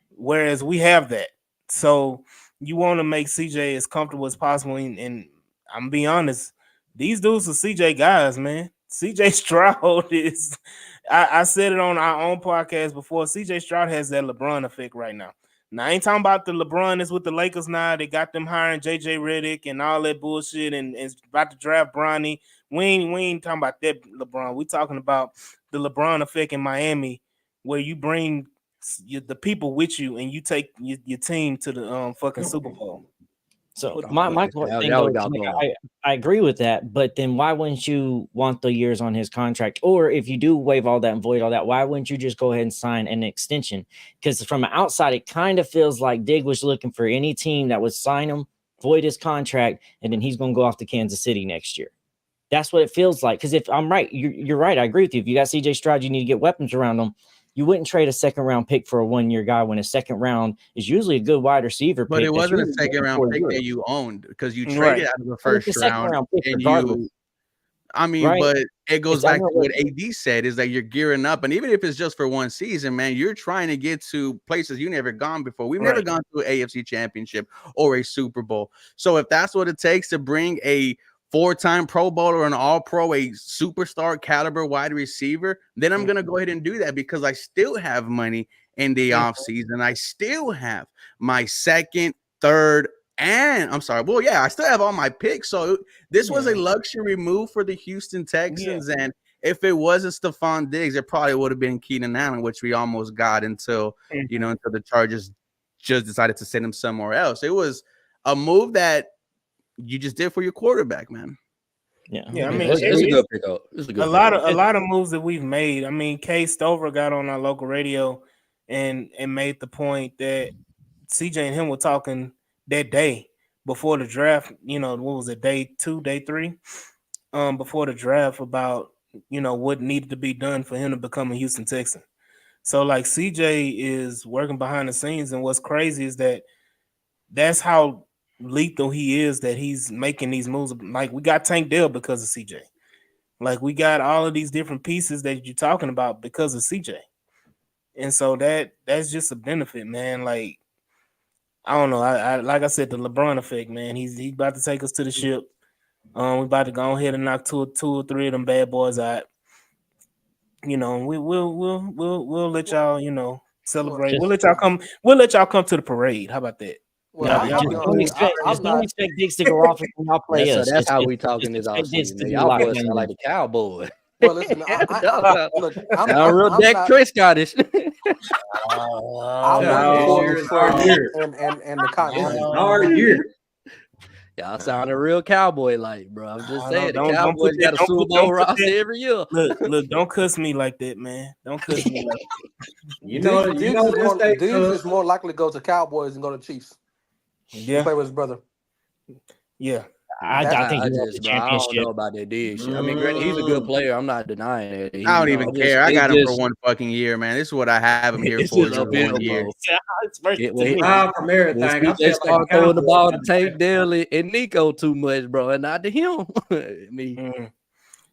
whereas we have that. So you want to make CJ as comfortable as possible. And I'm be honest, these dudes are CJ guys, man. CJ Stroud is, I said it on our own podcast before, CJ Stroud has that LeBron effect right now. Now, I ain't talking about the LeBron that's with the Lakers now. They got them hiring JJ Redick and all that bullshit and about to draft Bronny. We ain't talking about that LeBron. We talking about the LeBron effect in Miami, where you bring the people with you and you take your team to the fucking Super Bowl. So my thing goes, I agree with that, but then why wouldn't you want the years on his contract? Or if you do waive all that and void all that, why wouldn't you just go ahead and sign an extension? Because from the outside, it kind of feels like Dig was looking for any team that would sign him, void his contract, and then he's going to go off to Kansas City next year. That's what it feels like. Because if I'm right, you're right. I agree with you. If you got CJ Stroud, you need to get weapons around him. You wouldn't trade a second round pick for a 1-year guy when a second round is usually a good wide receiver pick. But it wasn't a second round pick that you owned because you traded out of the first round pick and regardless. But it goes back to what AD said is that you're gearing up. And even if it's just for one season, man, you're trying to get to places you never gone before. We've never gone to an AFC championship or a Super Bowl. So if that's what it takes to bring a 4-time Pro Bowler, an All-Pro, a superstar caliber wide receiver, then I'm going to go ahead and do that because I still have money in the offseason. I still have my second, third, and I still have all my picks. So this was a luxury move for the Houston Texans. And if it wasn't Stephon Diggs, it probably would have been Keenan Allen, which we almost got until the Chargers just decided to send him somewhere else. It was a move that you just did for your quarterback, man. Yeah. I mean, it's a good pickup. A lot of moves that we've made. I mean, Kay Stover got on our local radio and made the point that CJ and him were talking that day before the draft. What was it, day 2, day 3? Before the draft about what needed to be done for him to become a Houston Texan. So like CJ is working behind the scenes, and what's crazy is that that's how lethal he is, that he's making these moves. Like we got Tank Dell because of CJ. Like we got all of these different pieces that you're talking about because of CJ. And so that's just a benefit, man. Like I don't know. I like I said, the LeBron effect, man. He's about to take us to the ship. We're about to go ahead and knock two or three of them bad boys out. We'll let y'all, celebrate. We'll let y'all come. We'll let y'all come to the parade. How about that? Well, don't expect Diggs to go off and y'all play us. So that's how we talking this offseason. Y'all boys sound like the Cowboy. Well, listen, I'm real Dak Prescott-ish. And the Cowboys. Y'all sounding real cowboy like, bro. I'm just saying the Cowboys got a Super Bowl roster every year. Look, don't cuss me like that, man. Don't cuss me like that. Diggs is more likely to go to Cowboys than go to Chiefs. Yeah, play with his brother. Yeah, I think he won the championship. I don't know about that Diggs shit. I mean, granted, he's a good player. I'm not denying it. I don't even care. I got him for one fucking year, man. This is what I have him here for. Just 1 year. From everything. They start throwing the ball to Tank Dell and Nico too much, bro, and not to him.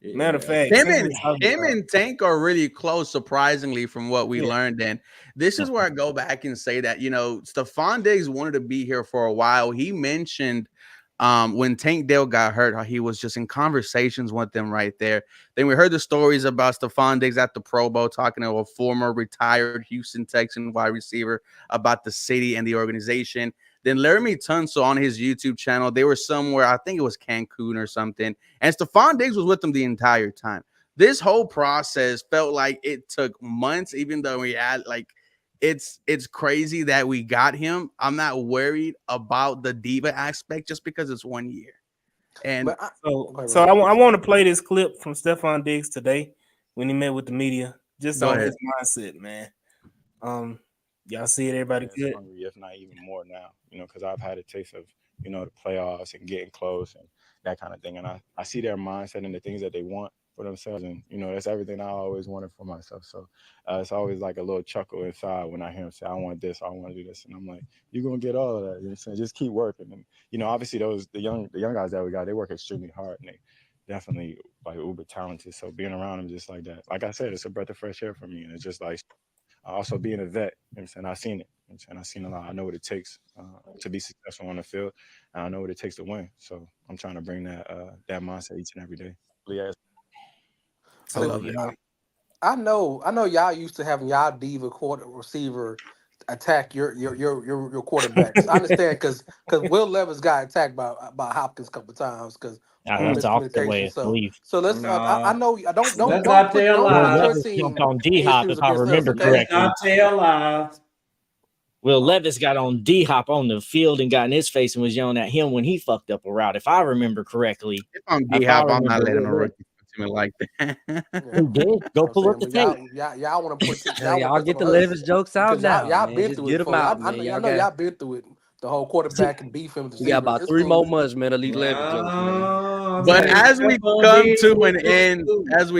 Matter of fact, him and Tank are really close, surprisingly, from what we learned. And this is where I go back and say that, Stephon Diggs wanted to be here for a while. He mentioned when Tank Dell got hurt, how he was just in conversations with them right there. Then we heard the stories about Stephon Diggs at the Pro Bowl talking to a former retired Houston Texan wide receiver about the city and the organization. Then Laramie Tunsil on his YouTube channel, they were somewhere, I think it was Cancun or something, and Stephon Diggs was with them the entire time. This whole process felt like it took months, even though we had like it's crazy that we got him. I'm not worried about the diva aspect just because it's 1 year. And so I want to play this clip from Stephon Diggs today when he met with the media, just on his mindset, man. Y'all see it, everybody good? Hungry, if not even more now, because I've had a taste of, the playoffs and getting close and that kind of thing. And I see their mindset and the things that they want for themselves. And, that's everything I always wanted for myself. So it's always like a little chuckle inside when I hear him say, I want this, I want to do this. And I'm like, you're going to get all of that. You know what I'm saying? Just keep working. And, obviously the young guys that we got, they work extremely hard and they definitely like uber talented. So being around them just like that, like I said, it's a breath of fresh air for me. And it's just like, also being a vet, and I've seen it. And I've seen a lot. I know what it takes to be successful on the field, and I know what it takes to win. So I'm trying to bring that mindset each and every day. Yeah. I love it. I know y'all used to having y'all diva quarter receiver attack your quarterbacks. I understand because Will Levis got attacked by Hopkins a couple of times because that's the opposite way of belief. So let's. I know. Don't not tell lies. Jumped on D-Hop if I remember correctly. Not tell lies. Will Levis got on D-Hop on the field and got in his face and was yelling at him when he fucked up a route, if I remember correctly. If I'm D-Hop, I'm not letting a rookie to me like that. Who did? Go pull up the tape. Y'all want to put y'all get the Levis jokes out now. Y'all been through it. I know y'all been through it. The whole quarterback and beef him. We got about 3 more months, man. At least Levis jokes, man. But as we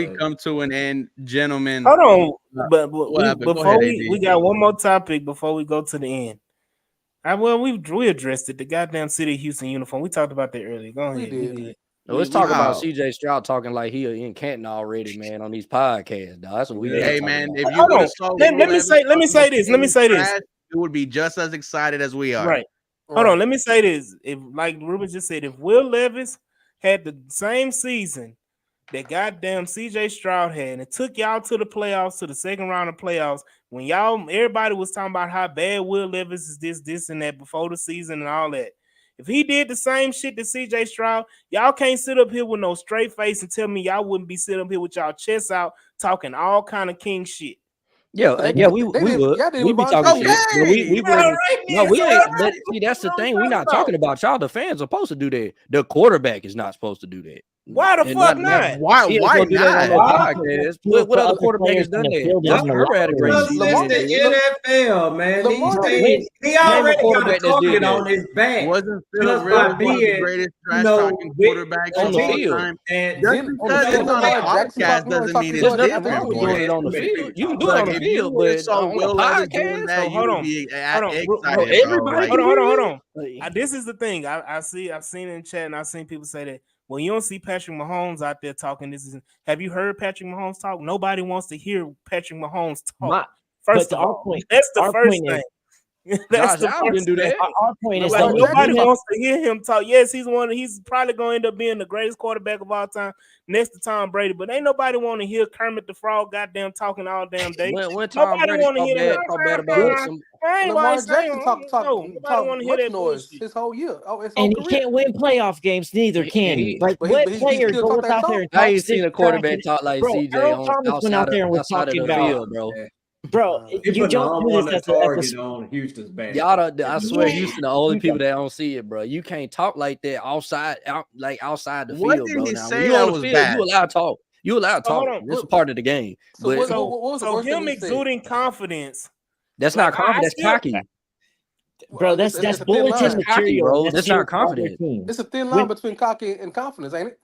come to an end, gentlemen. Hold on, but before we got one more topic before we go to the end. We addressed it. The goddamn City of Houston uniform. We talked about that earlier. Go ahead. We did. Let's talk about CJ Stroud talking like he in Canton already, man, on these podcasts. Dog. That's what we. Hey, man, if you let me say this. It would be just as excited as we are. Right. Hold on. Let me say this. If, like Ruben just said, if Will Levis had the same season that goddamn CJ Stroud had, and it took y'all to the playoffs, to the second round of playoffs, when everybody was talking about how bad Will Levis is this, and that before the season and all that. If he did the same shit to CJ Stroud, y'all can't sit up here with no straight face and tell me y'all wouldn't be sitting up here with y'all chests out talking all kind of king shit. Yeah, we would. We'd be talking shit. We wouldn't. No, we ain't. But see, that's the thing. We're not talking about y'all. The fans are supposed to do that. The quarterback is not supposed to do that. Why the fuck not? Why not? What other quarterback has done that? Justin Herbert had a great season. It's the NFL, man. He already got a target on his back. Wasn't Philip Rivers the greatest trash talking quarterback on the field? Just because it's on a podcast doesn't mean it's different. Doing it on the field. You can do it on the field, but on the podcast, hold on. Everybody, hold on. This is the thing. I've seen it in chat, and I've seen people say that. Well, you don't see Patrick Mahomes out there talking. Have you heard Patrick Mahomes talk? Nobody wants to hear Patrick Mahomes talk. First of all, that's the first thing. That's the first thing. Our point is that nobody wants to hear him talk. Yes, he's probably going to end up being the greatest quarterback of all time, next to Tom Brady. But ain't nobody want to hear Kermit the Frog goddamn talking all damn day. When Tom Brady talk bad about some. Lamar Jackson talk much noise his whole year. And he can't win playoff games neither, can he? Like what player goes out there and talks? I ain't seen a quarterback talk like CJ on outside of the field, bro. Bro, you don't do this as on Houston's back. Y'all, I swear, Houston the only people that don't see it, bro. You can't talk like that outside the field, bro. Now, when you on the field, you allowed to talk. You allowed to talk. This is part of the game. So him exuding confidence. That's not confidence. That's cocky. Bro, that's bulletin material, bro. That's not confidence. It's a thin line between cocky and confidence, ain't it?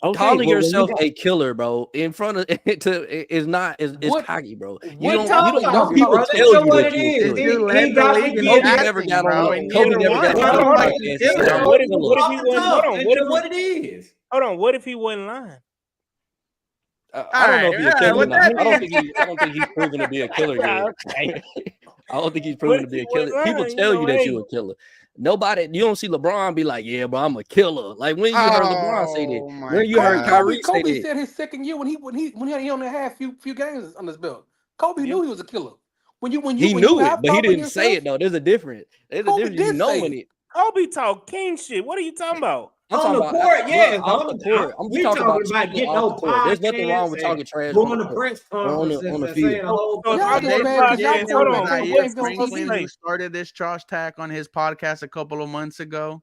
Okay, calling yourself a killer, bro, in front of it is cocky, bro. You don't people tell you what it is. Kobe never got on. Kobe never got on. What it is? Hold on. What if he wasn't lying? I don't know if he's a killer. I don't think he's proven to be a killer yet. I don't think he's proven to be a killer. People tell you that you're a killer. Nobody, you don't see LeBron be like, yeah, bro, I'm a killer. Like when you heard LeBron say that, when you heard Kyrie say Kobe that. said his second year when he only had few games on his belt. Kobe knew he was a killer. When you It, but he didn't say yourself, it though. There's a difference. There's a Kobe difference. You did know say when it. it. Kobe talk king shit. What are you talking about? I'm on talking the about court, yeah. off the court. We talking about getting off no the court. There's nothing wrong with podcasts talking and trash going on to the court. press on conferences the and field. saying a whole So if Y'all I'm just on mad because y'all podcast, quarterback hold on, can't Zaire play on Franklin TV. who started this trash talk on his podcast a couple of months ago.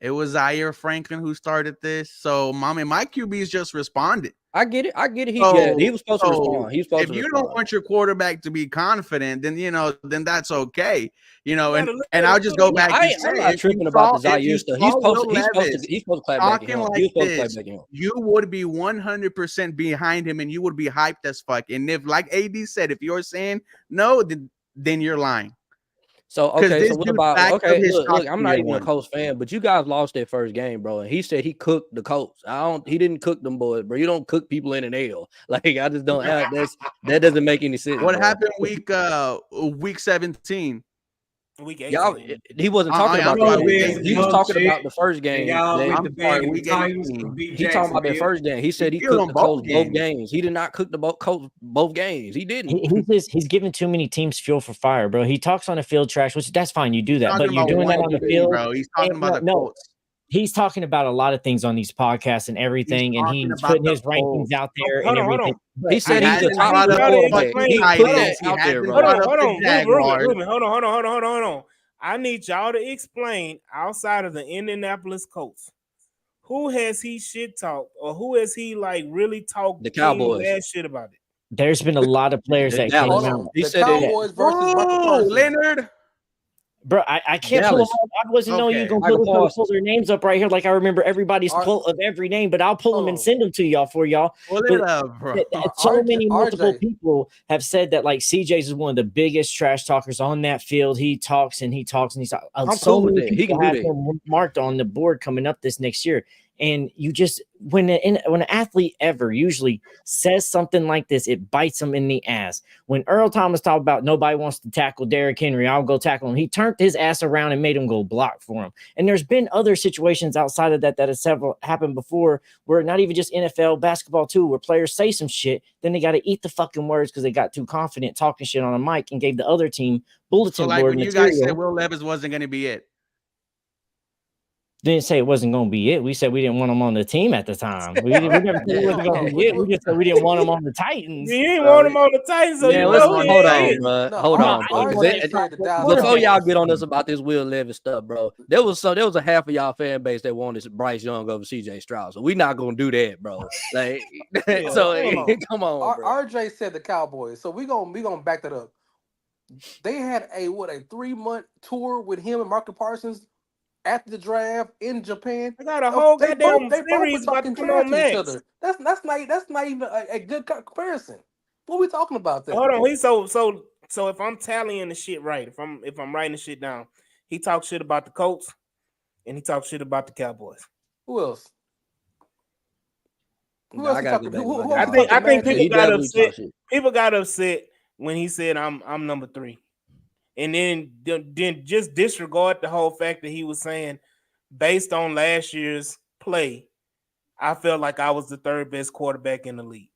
It was Zaire Franklin who started this. So, mommy, my QB's just responded. I get it. He was supposed to respond. He was supposed if to you respond. don't want your quarterback to be confident, then then that's okay. And gotta I'll just go back and say, I'm not tripping about the Zaire stuff. He's supposed to clap back at him. like He's supposed this, to clap back at him. You would be 100% behind him, and you would be hyped as fuck. And if, like AD said, if you're saying no, then you're lying. So okay, so what about look, I'm not even a Colts fan, but you guys lost that first game, bro. And he said he cooked the Colts. He didn't cook them boys, bro. You don't cook people in an L. Like I just don't that doesn't make any sense. What bro. happened week 17? Week 18. Y'all, he wasn't talking about that game. He was talking about the first game. Week 18. He talking about that first game. He said he cooked the Colts both games. He did not cook the Colts both games. He didn't. He's giving too many teams fuel for fire, bro. He talks on the field trash, which that's fine. You do that, but you're doing that on the field, bro. He's talking about the Colts. He's talking about a lot of things on these podcasts and everything, and he's putting his rankings out there and everything. He said he's a top quarterback. He put that out there, bro. Hold on. I need y'all to explain outside of the Indianapolis Colts. Who has he shit talked or who has he like really talked the Cowboys bad shit about it? There's been a lot of players that came out. He said Cowboys versus Leonard. Bro, I can't pull them up. I wasn't knowing you gonna pull their names up right here. Like I remember everybody's quote of every name, but I'll pull them and send them to y'all for y'all. So many multiple people have said that like CJ's is one of the biggest trash talkers on that field. He talks and he talks and he's so many people have him marked on the board coming up this next year. And you just when an athlete ever usually says something like this, it bites them in the ass. When Earl Thomas talked about nobody wants to tackle Derrick Henry, I'll go tackle him. He turned his ass around and made him go block for him. And there's been other situations outside of that have several happened before, where not even just NFL basketball too, where players say some shit, then they got to eat the fucking words because they got too confident talking shit on a mic and gave the other team bulletin board when material. You guys said Will Levis wasn't going to be it. Didn't say it wasn't going to be it. We said we didn't want him on the team at the time. We never said it wasn't going to be it. We just said we didn't want him on the Titans. You didn't want him on the Titans, so hold on, bro. Before y'all get on us about this Will Levis stuff, bro, there was a half of y'all fan base that wanted Bryce Young over CJ Stroud. So we're not gonna do that, bro. Like, come on. RJ said the Cowboys, so we gonna back that up. They had a 3-month tour with him and Marcus Parsons after the draft in Japan. I got a whole goddamn series about to come on each other. That's not even a good comparison. What are we talking about there? Hold on, so if I'm tallying the shit right, if I'm writing the shit down, he talks shit about the Colts and he talks shit about the Cowboys. Who else? I think people got upset. People got upset when he said I'm number 3. And then just disregard the whole fact that he was saying, based on last year's play, I felt like I was the 3rd best quarterback in the league.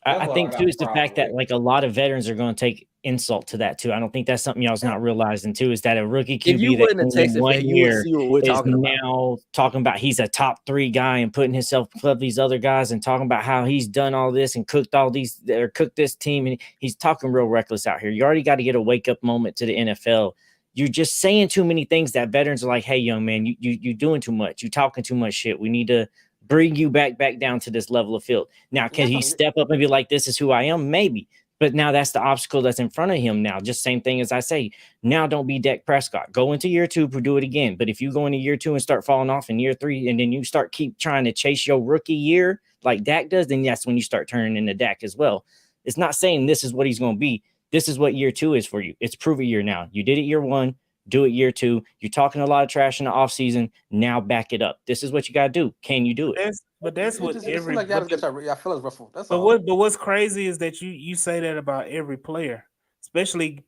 I think too is the fact that like a lot of veterans are going to take insult to that too. I don't think that's something y'all's not realizing too, is that a rookie QB that in 1 year is now talking about he's a top 3 guy and putting himself above these other guys and talking about how he's done all this and cooked all these or cooked this team, and he's talking real reckless out here. You already got to get a wake up moment to the NFL. You're just saying too many things that veterans are like, hey, young man, you doing too much. You talking too much shit. We need to bring you back down to this level of field. Now, can he step up and be like, this is who I am? Maybe. But now that's the obstacle that's in front of him now. Just same thing as I say. Now don't be Dak Prescott. Go into year 2, do it again. But if you go into year 2 and start falling off in year 3, and then you keep trying to chase your rookie year like Dak does, then that's when you start turning into Dak as well. It's not saying this is what he's going to be. This is what year 2 is for you. It's prove a year now. You did it year 1. Do it year 2. You're talking a lot of trash in the offseason. Now back it up. This is what you got to do. Can you do it? That's what every. Like y'all feel it's ruffled. That's but all. But what's crazy is that you say that about every player, especially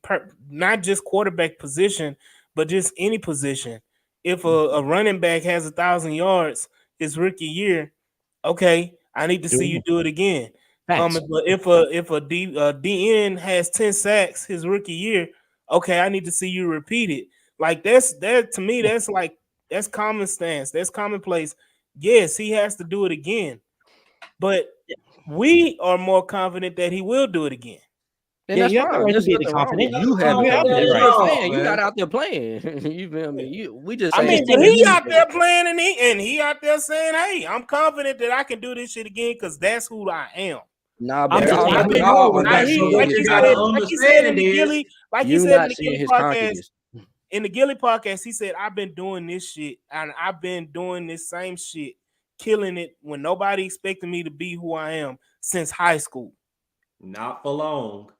not just quarterback position, but just any position. if a running back has 1,000 yards his rookie year, okay, I need to see you do it again. Facts. If a DN has 10 sacks his rookie year, okay, I need to see you repeat it. Like that to me, that's common stance. That's commonplace. Yes, he has to do it again, but we are more confident that he will do it again. Then Yeah, that's you have the fine. right to There's be nothing wrong with confident. you having You have confidence. that You're a right. fan. You man. got out there playing. You feel me? We just I saying. mean, but he out there playing and he out there saying, "Hey, I'm confident that I can do this shit again because that's who I am." Nah, I'm but just all saying, that we y'all all are with not that, seeing but what his you gotta confidence. like he said in understand the is Gilly, You not seeing his confidence. in the Gilly podcast, he said, "I've been doing this shit and I've been doing this same shit, killing it when nobody expected me to be who I am since high school." not for long.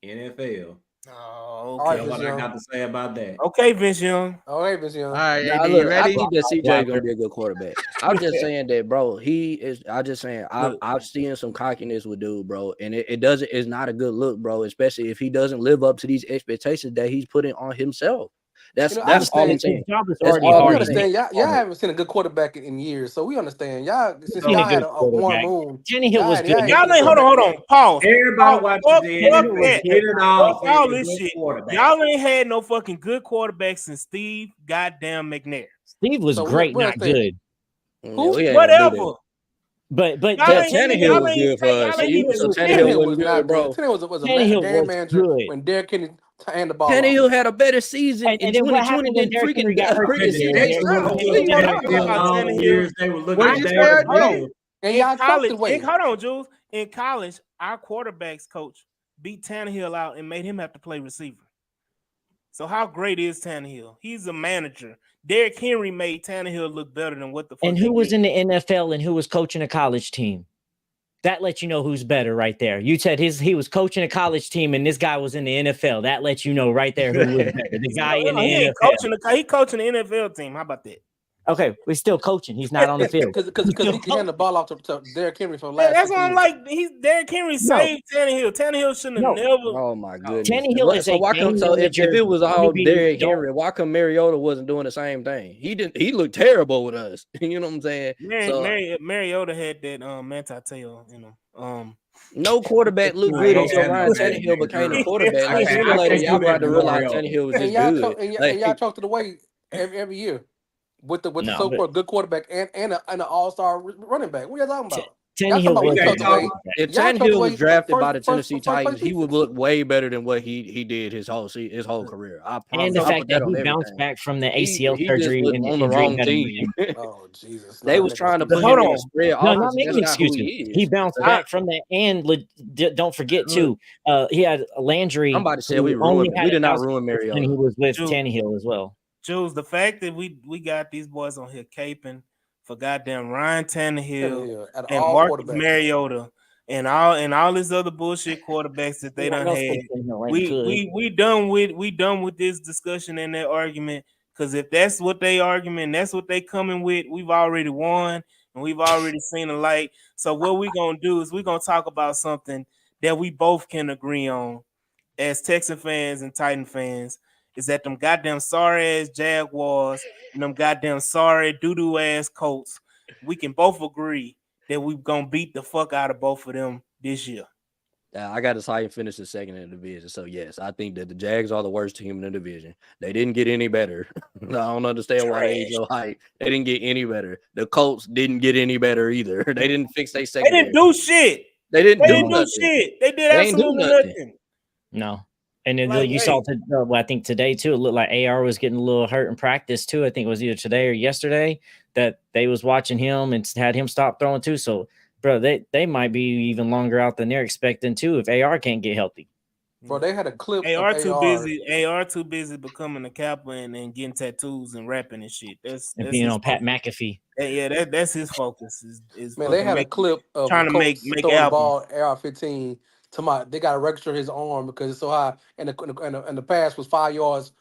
NFL. Oh, All okay. right, That's Vince what I Young. got to say about that. Okay, Vince Young. All right, Vince Young. All right, Nah, AD, you look, I ready? think that CJ is gonna be a good quarterback. I'm just saying that, bro. He is. I just saying I've seen some cockiness with dude, bro, and it doesn't. It's not a good look, bro. Especially if he doesn't live up to these expectations that he's putting on himself. That's I all I'm understand. saying. his job is That's already all We I'm hard. saying. understand. Y'all haven't seen a good quarterback in years, so we understand. Y'all since Seen y'all a had good a warm quarterback. moon. Tannehill was good. Y'all ain't Y'all seen a ain't quarterback. hold on. Pause. Everybody watches Fuck it. that. Hit it off. Fuck all He's a this good shit. quarterback. Y'all ain't had no fucking good quarterback since Steve goddamn McNair. Steve was So great, we not understand. good. Yeah, Who? we ain't gonna do that. Whatever. But Y'all That ain't Tannehill was good for us. y'all So ain't you even so compare. Tannehill Tannehill was wasn't not good, bro. good. Tannehill was a Tannehill game was manager good. when Derrick Henry hand the ball Tannehill off. had a better season in And then what 2020 happened when than Derrick Henry freaking got hurt previous that season. year? Hey, Derrick Stroud, Henry what are you came talking back. Talking about? about All the Tannehill. years they were looking What at did you say, Derrick RJ? Henry. And In y'all college, talked away. hold on, Jules. In college, our quarterbacks coach beat Tannehill out and made him have to play receiver. So how great is Tannehill? He's a manager. Derrick Henry made Tannehill look better than what the fuck. And who was in the NFL and who was coaching a college team? That lets you know who's better right there. You said he was coaching a college team and this guy was in the NFL. That lets you know right there who was better. The guy in the he ain't NFL. he coaching the NFL team. How about that? Okay, we're still coaching. He's not on the field. Because he handed the ball off to Derrick Henry for the last. That's 6 why I'm years. like, Derrick Henry saved Tannehill. Tannehill shouldn't have never. Oh my goodness. Tannehill is So a why come game so if manager. it was Let me all be- Derrick don't- Henry, why come Mariota wasn't doing the same thing? He looked terrible with us. You know what I'm saying? Mariota had that Manti Te'o, you know. No quarterback looked good until Ryan Tannehill became the quarterback. Like sooner or later, y'all got to realize Tannehill was And just y'all good. and y'all talked to the way every year with the No, so-called good quarterback and an all-star running back. What are you talking about? Tannehill Y'all was talking about we If y'all talked Tannehill away was drafted by the first Tennessee place Titans, he would defense. look way better than what he did his whole career. I and promise. the I fact put that that on he bounced everything. back from the He ACL just surgery was and on the injury wrong better than team. him. Oh Jesus! They Nah, was niggas trying to stupid. put him in a spread No, offense. not That's making not who excuses. he He is. bounced back from that, and don't forget too, he had Landry. Somebody said who we only ruined. had We did not 1,000 ruin yards, and Mariota. he was with Jules. Tannehill as well. Jules, the fact that we got these boys on here caping for goddamn Ryan Tannehill At and all Marcus quarterbacks. Mariota and all this other bullshit quarterbacks that they done had. We done with this discussion and that argument. Because if that's what they argument, that's what they coming with, we've already won and we've already seen the light. So what we gonna do is we gonna talk about something that we both can agree on as Texan fans and Titan fans, is that them goddamn sorry ass Jaguars and them goddamn sorry doo-doo ass Colts, we can both agree that we gonna beat the fuck out of both of them this year. I got us Titans finish the second in the division. So yes, I think that the Jags are the worst team in the division. They didn't get any better. I don't understand why they so hype. They didn't get any better. The Colts didn't get any better either. They didn't fix their They secondary. didn't do shit. They didn't do nothing. Shit. They did They ain't do absolutely nothing. nothing. No. And then Like, you saw, I think today too, it looked like AR was getting a little hurt in practice too. I think it was either today or yesterday that they was watching him and had him stop throwing too. So, bro, they might be even longer out than they're expecting too if AR can't get healthy. Bro, they had a clip AR of too AR. busy. AR too busy becoming a Kappa and getting tattoos and rapping and shit. That's being on Pat McAfee. Yeah, that's his focus. Is Man, they had a clip of trying the to make throwing the albums. ball AR-15 to they got to register his arm because it's so high, and the pass was 5 yards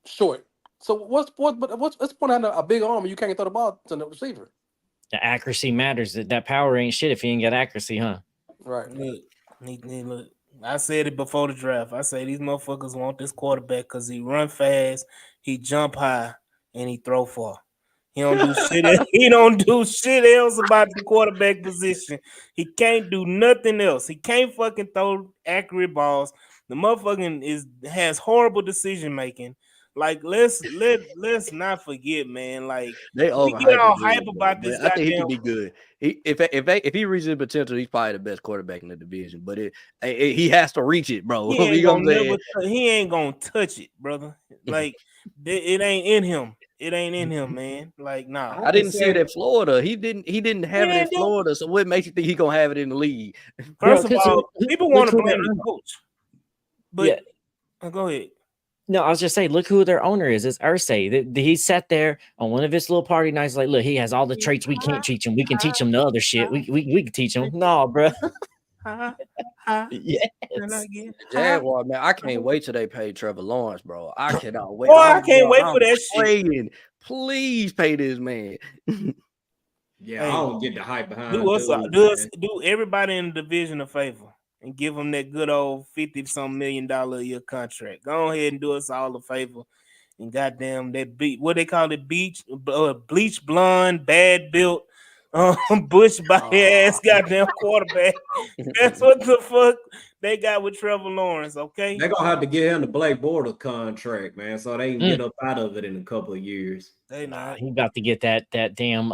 short. So what's the point having a big arm and you can't throw the ball to the receiver? The accuracy matters. That power ain't shit if you ain't got accuracy, huh? Right. Look, I said it before the draft. I say these motherfuckers want this quarterback because he run fast, he jump high, and he throw far. He don't do shit. He don't do shit else about the quarterback position. He can't do nothing else. He can't fucking throw accurate balls. The motherfucking has horrible decision making. Like let's not forget, man. Like They we overhype get all the hype dude, about bro. this But I think he goddamn. could be good. If he reaches his potential, he's probably the best quarterback in the division. But he has to reach it, bro. He ain't You know what gonna I'm saying? he ain't gonna touch it, brother. Like it ain't in him. It ain't in him, man. Like nah. I didn't see it at Florida. He didn't have it in ain't do- Florida. So what makes you think he gonna have it in the league? First of 'cause all, people want to blame the coach, but Yeah. Go ahead. No, I was just saying, look who their owner is. It's Irsay. He sat there on one of his little party nights, like, look, he has all the traits we can't teach him. We can teach him the other shit. We can teach him. No, bro. Yes. Jaguar, man, I can't wait till they pay Trevor Lawrence, bro. I cannot wait. Boy, I can't wait for that shit. Please pay this man. Yeah, I don't get the hype behind do everybody in the division a favor and give them that good old $50-some million a year contract. Go ahead and do us all a favor. And goddamn that what they call it, bleach blonde, bad built, bush body ass goddamn quarterback. That's what the fuck they got with Trevor Lawrence. Okay, they're gonna have to get him the Blake Bortles contract, man, so they can get up out of it in a couple of years. He got to get that damn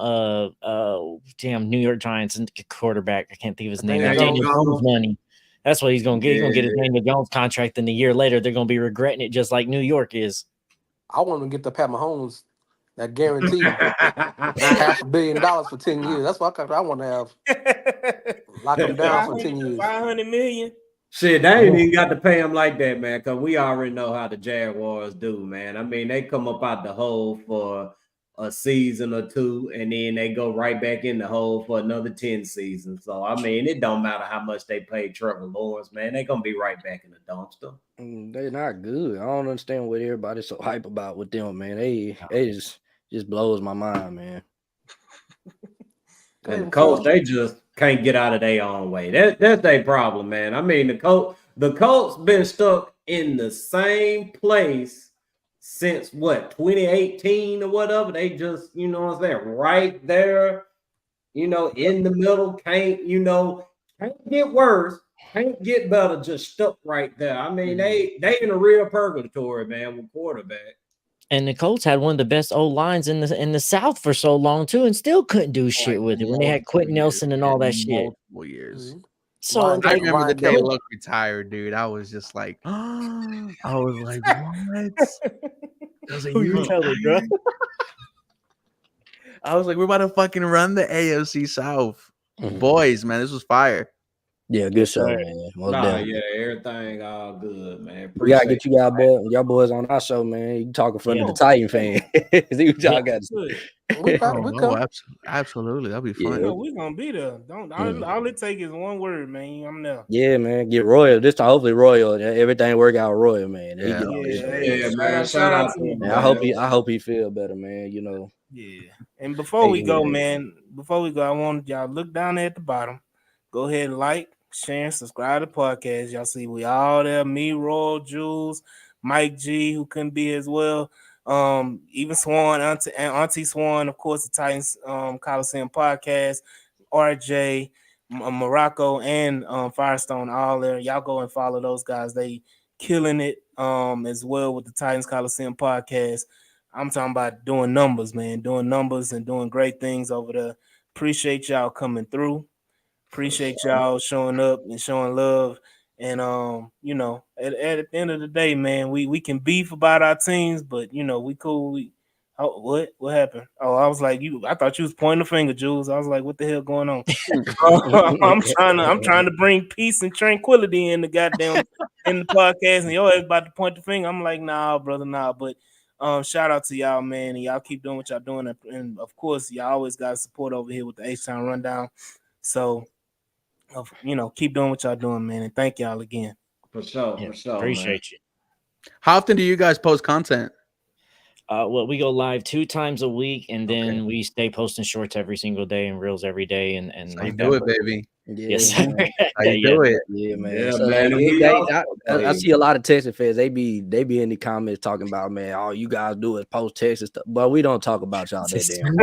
New York Giants quarterback. I can't think of his name. Daniel Jones money. That's what he's gonna get. He's gonna get his Daniel Jones contract, and a year later they're gonna be regretting it, just like New York is. I want to get the Pat Mahomes that guarantee $500 million for 10 years. That's what I want to have. Lock him down for 10 years. $500 million. Shit, they ain't even got to pay him like that, man, because we already know how the Jaguars do, man. I mean, they come up out the hole for a season or two, and then they go right back in the hole for another 10 seasons. So, I mean, it don't matter how much they pay Trevor Lawrence, man. They're going to be right back in the dumpster. They're not good. I don't understand what everybody's so hype about with them, man. They just blows my mind, man. And the Colts, they just can't get out of their own way. That's their problem, man. I mean, the Colts been stuck in the same place since what, 2018 or whatever. They just, you know what I'm saying, right there, you know, in the middle. Can't get worse, can't get better, just stuck right there. I mean, they in a real purgatory, man, with quarterback. And the Colts had one of the best old lines in the South for so long too, and still couldn't do shit with it when they had Quentin Nelson and all that shit. Multiple years. So I remember the day Luck retired, dude. I was just like, I was like, what? Who you telling, bro? I was like, we're about to fucking run the AFC South. Boys, man, this was fire. Yeah, good show, man. Yeah, everything all good, man. We gotta get y'all boys on our show, man. You talk in front of the Titan fan. See what y'all got to say. Absolutely, that'll be fun. Yeah, we're gonna be there. All it takes is one word, man. I'm there. Yeah, man. Get Royal. This time, hopefully Royal. Everything work out Royal, man. Man. Shout out to him. I hope he feel better, man. You know. Yeah. And before we go, I want y'all to look down there at the bottom. Go ahead and like, share, and subscribe to the podcast. Y'all see we all there. Me, Royal, Jules, Mike G, who couldn't be as well. Even Swan, Auntie Swan, of course, the Titans Coliseum podcast, RJ, Morocco, and Firestone, all there. Y'all go and follow those guys. They killing it as well with the Titans Coliseum podcast. I'm talking about doing numbers, man, doing numbers and doing great things over there. Appreciate y'all coming through. Appreciate y'all showing up and showing love. And you know, at the end of the day, man, we can beef about our teams, but you know, we cool. What happened? Oh, I was like, I thought you was pointing the finger, Jules. I was like, what the hell going on? I'm trying to bring peace and tranquility in the podcast, and y'all about to point the finger. I'm like, nah, brother, nah. But shout out to y'all, man, and y'all keep doing what y'all doing. And of course, y'all always got support over here with the H-Town Rundown. So, you know, keep doing what y'all doing, man, and thank y'all again. For sure. Appreciate you. How often do you guys post content? Well, we go live 2 times a week, and then we stay posting shorts every single day and reels every day. And like do it, baby. Yes, sir. How you do it? Yeah, man. Yeah, So man. I see a lot of Texas fans. They be in the comments talking about, man, all you guys do is post text and stuff. But we don't talk about y'all that damn.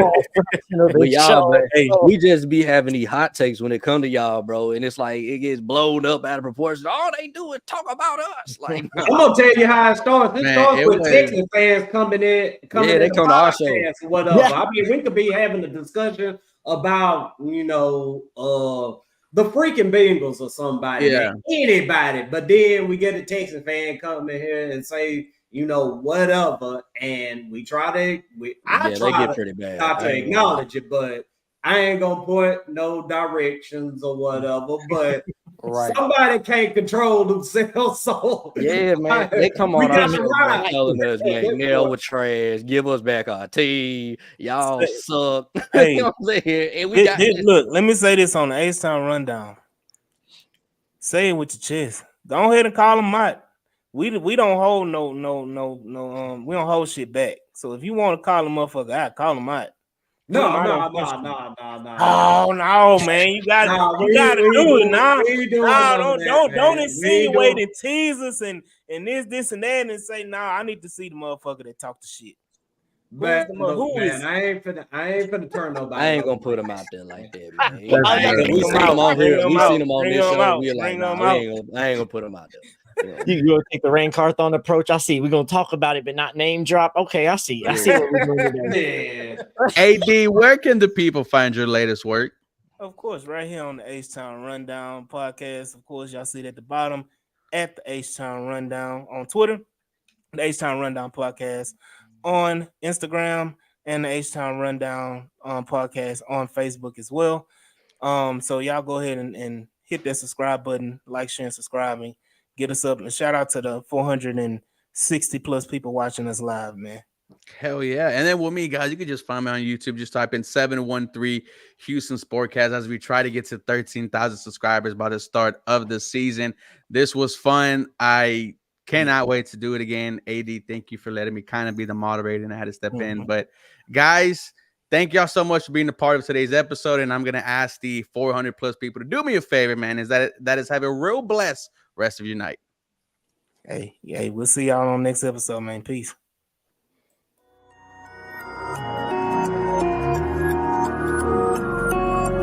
But y'all, but hey, we just be having these hot takes when it come to y'all, bro. And it's like it gets blown up out of proportion. All they do is talk about us. Like, I'm gonna tell you how it starts. It Man, starts it with was- Texas fans coming in they come to our show. or whatever. I mean, we could be having a discussion about the freaking Bengals or somebody, man, anybody. But then we get a Texas fan come in here and say, whatever, and we try to. I they try get to pretty bad. not to acknowledge it, but I ain't gonna put no directions or whatever. But somebody can't control themselves, so yeah, man, they come on our show ride. telling us, man, Nell was trash. Give us back our team. Y'all suck. Hey, You know what I'm saying? And we got look. Let me say this on the H-Town rundown. Say it with your chest. Go ahead and call them out. We don't hold no we don't hold shit back. So if you want to call them motherfucker out, call them out. No. Oh no, man! You got to do it now. Don't insinuate and tease us and this and that and say, "Nah, I need to see the motherfucker that talk the shit." But I ain't finna turn nobody. I ain't gonna put him out there like that, man. We seen him on here. We seen him on this show. We're like, I ain't gonna put him out there. You go take the Rain Carthon approach. I see. We're gonna talk about it, but not name drop. Okay, I see. I see what we're doing today. AD, where can the people find your latest work? Of course, right here on the H-Town Rundown podcast. Of course, y'all see it at the bottom at the H-Town Rundown on Twitter, the H-Town Rundown podcast on Instagram, and the H-Town Rundown podcast on Facebook as well. So y'all go ahead and hit that subscribe button, like, share, and subscribe, and get us up. And shout out to the 460 plus people watching us live, man. Hell yeah. And then with me, guys, you can just find me on YouTube. Just type in 713 Houston Sportcast as we try to get to 13,000 subscribers by the start of the season. This was fun. I cannot wait to do it again. AD, thank you for letting me kind of be the moderator, and I had to step in. But guys, thank y'all so much for being a part of today's episode. And I'm going to ask the 400 plus people to do me a favor, man, that is have a real blessed rest of your night. Hey, we'll see y'all on the next episode, man. Peace.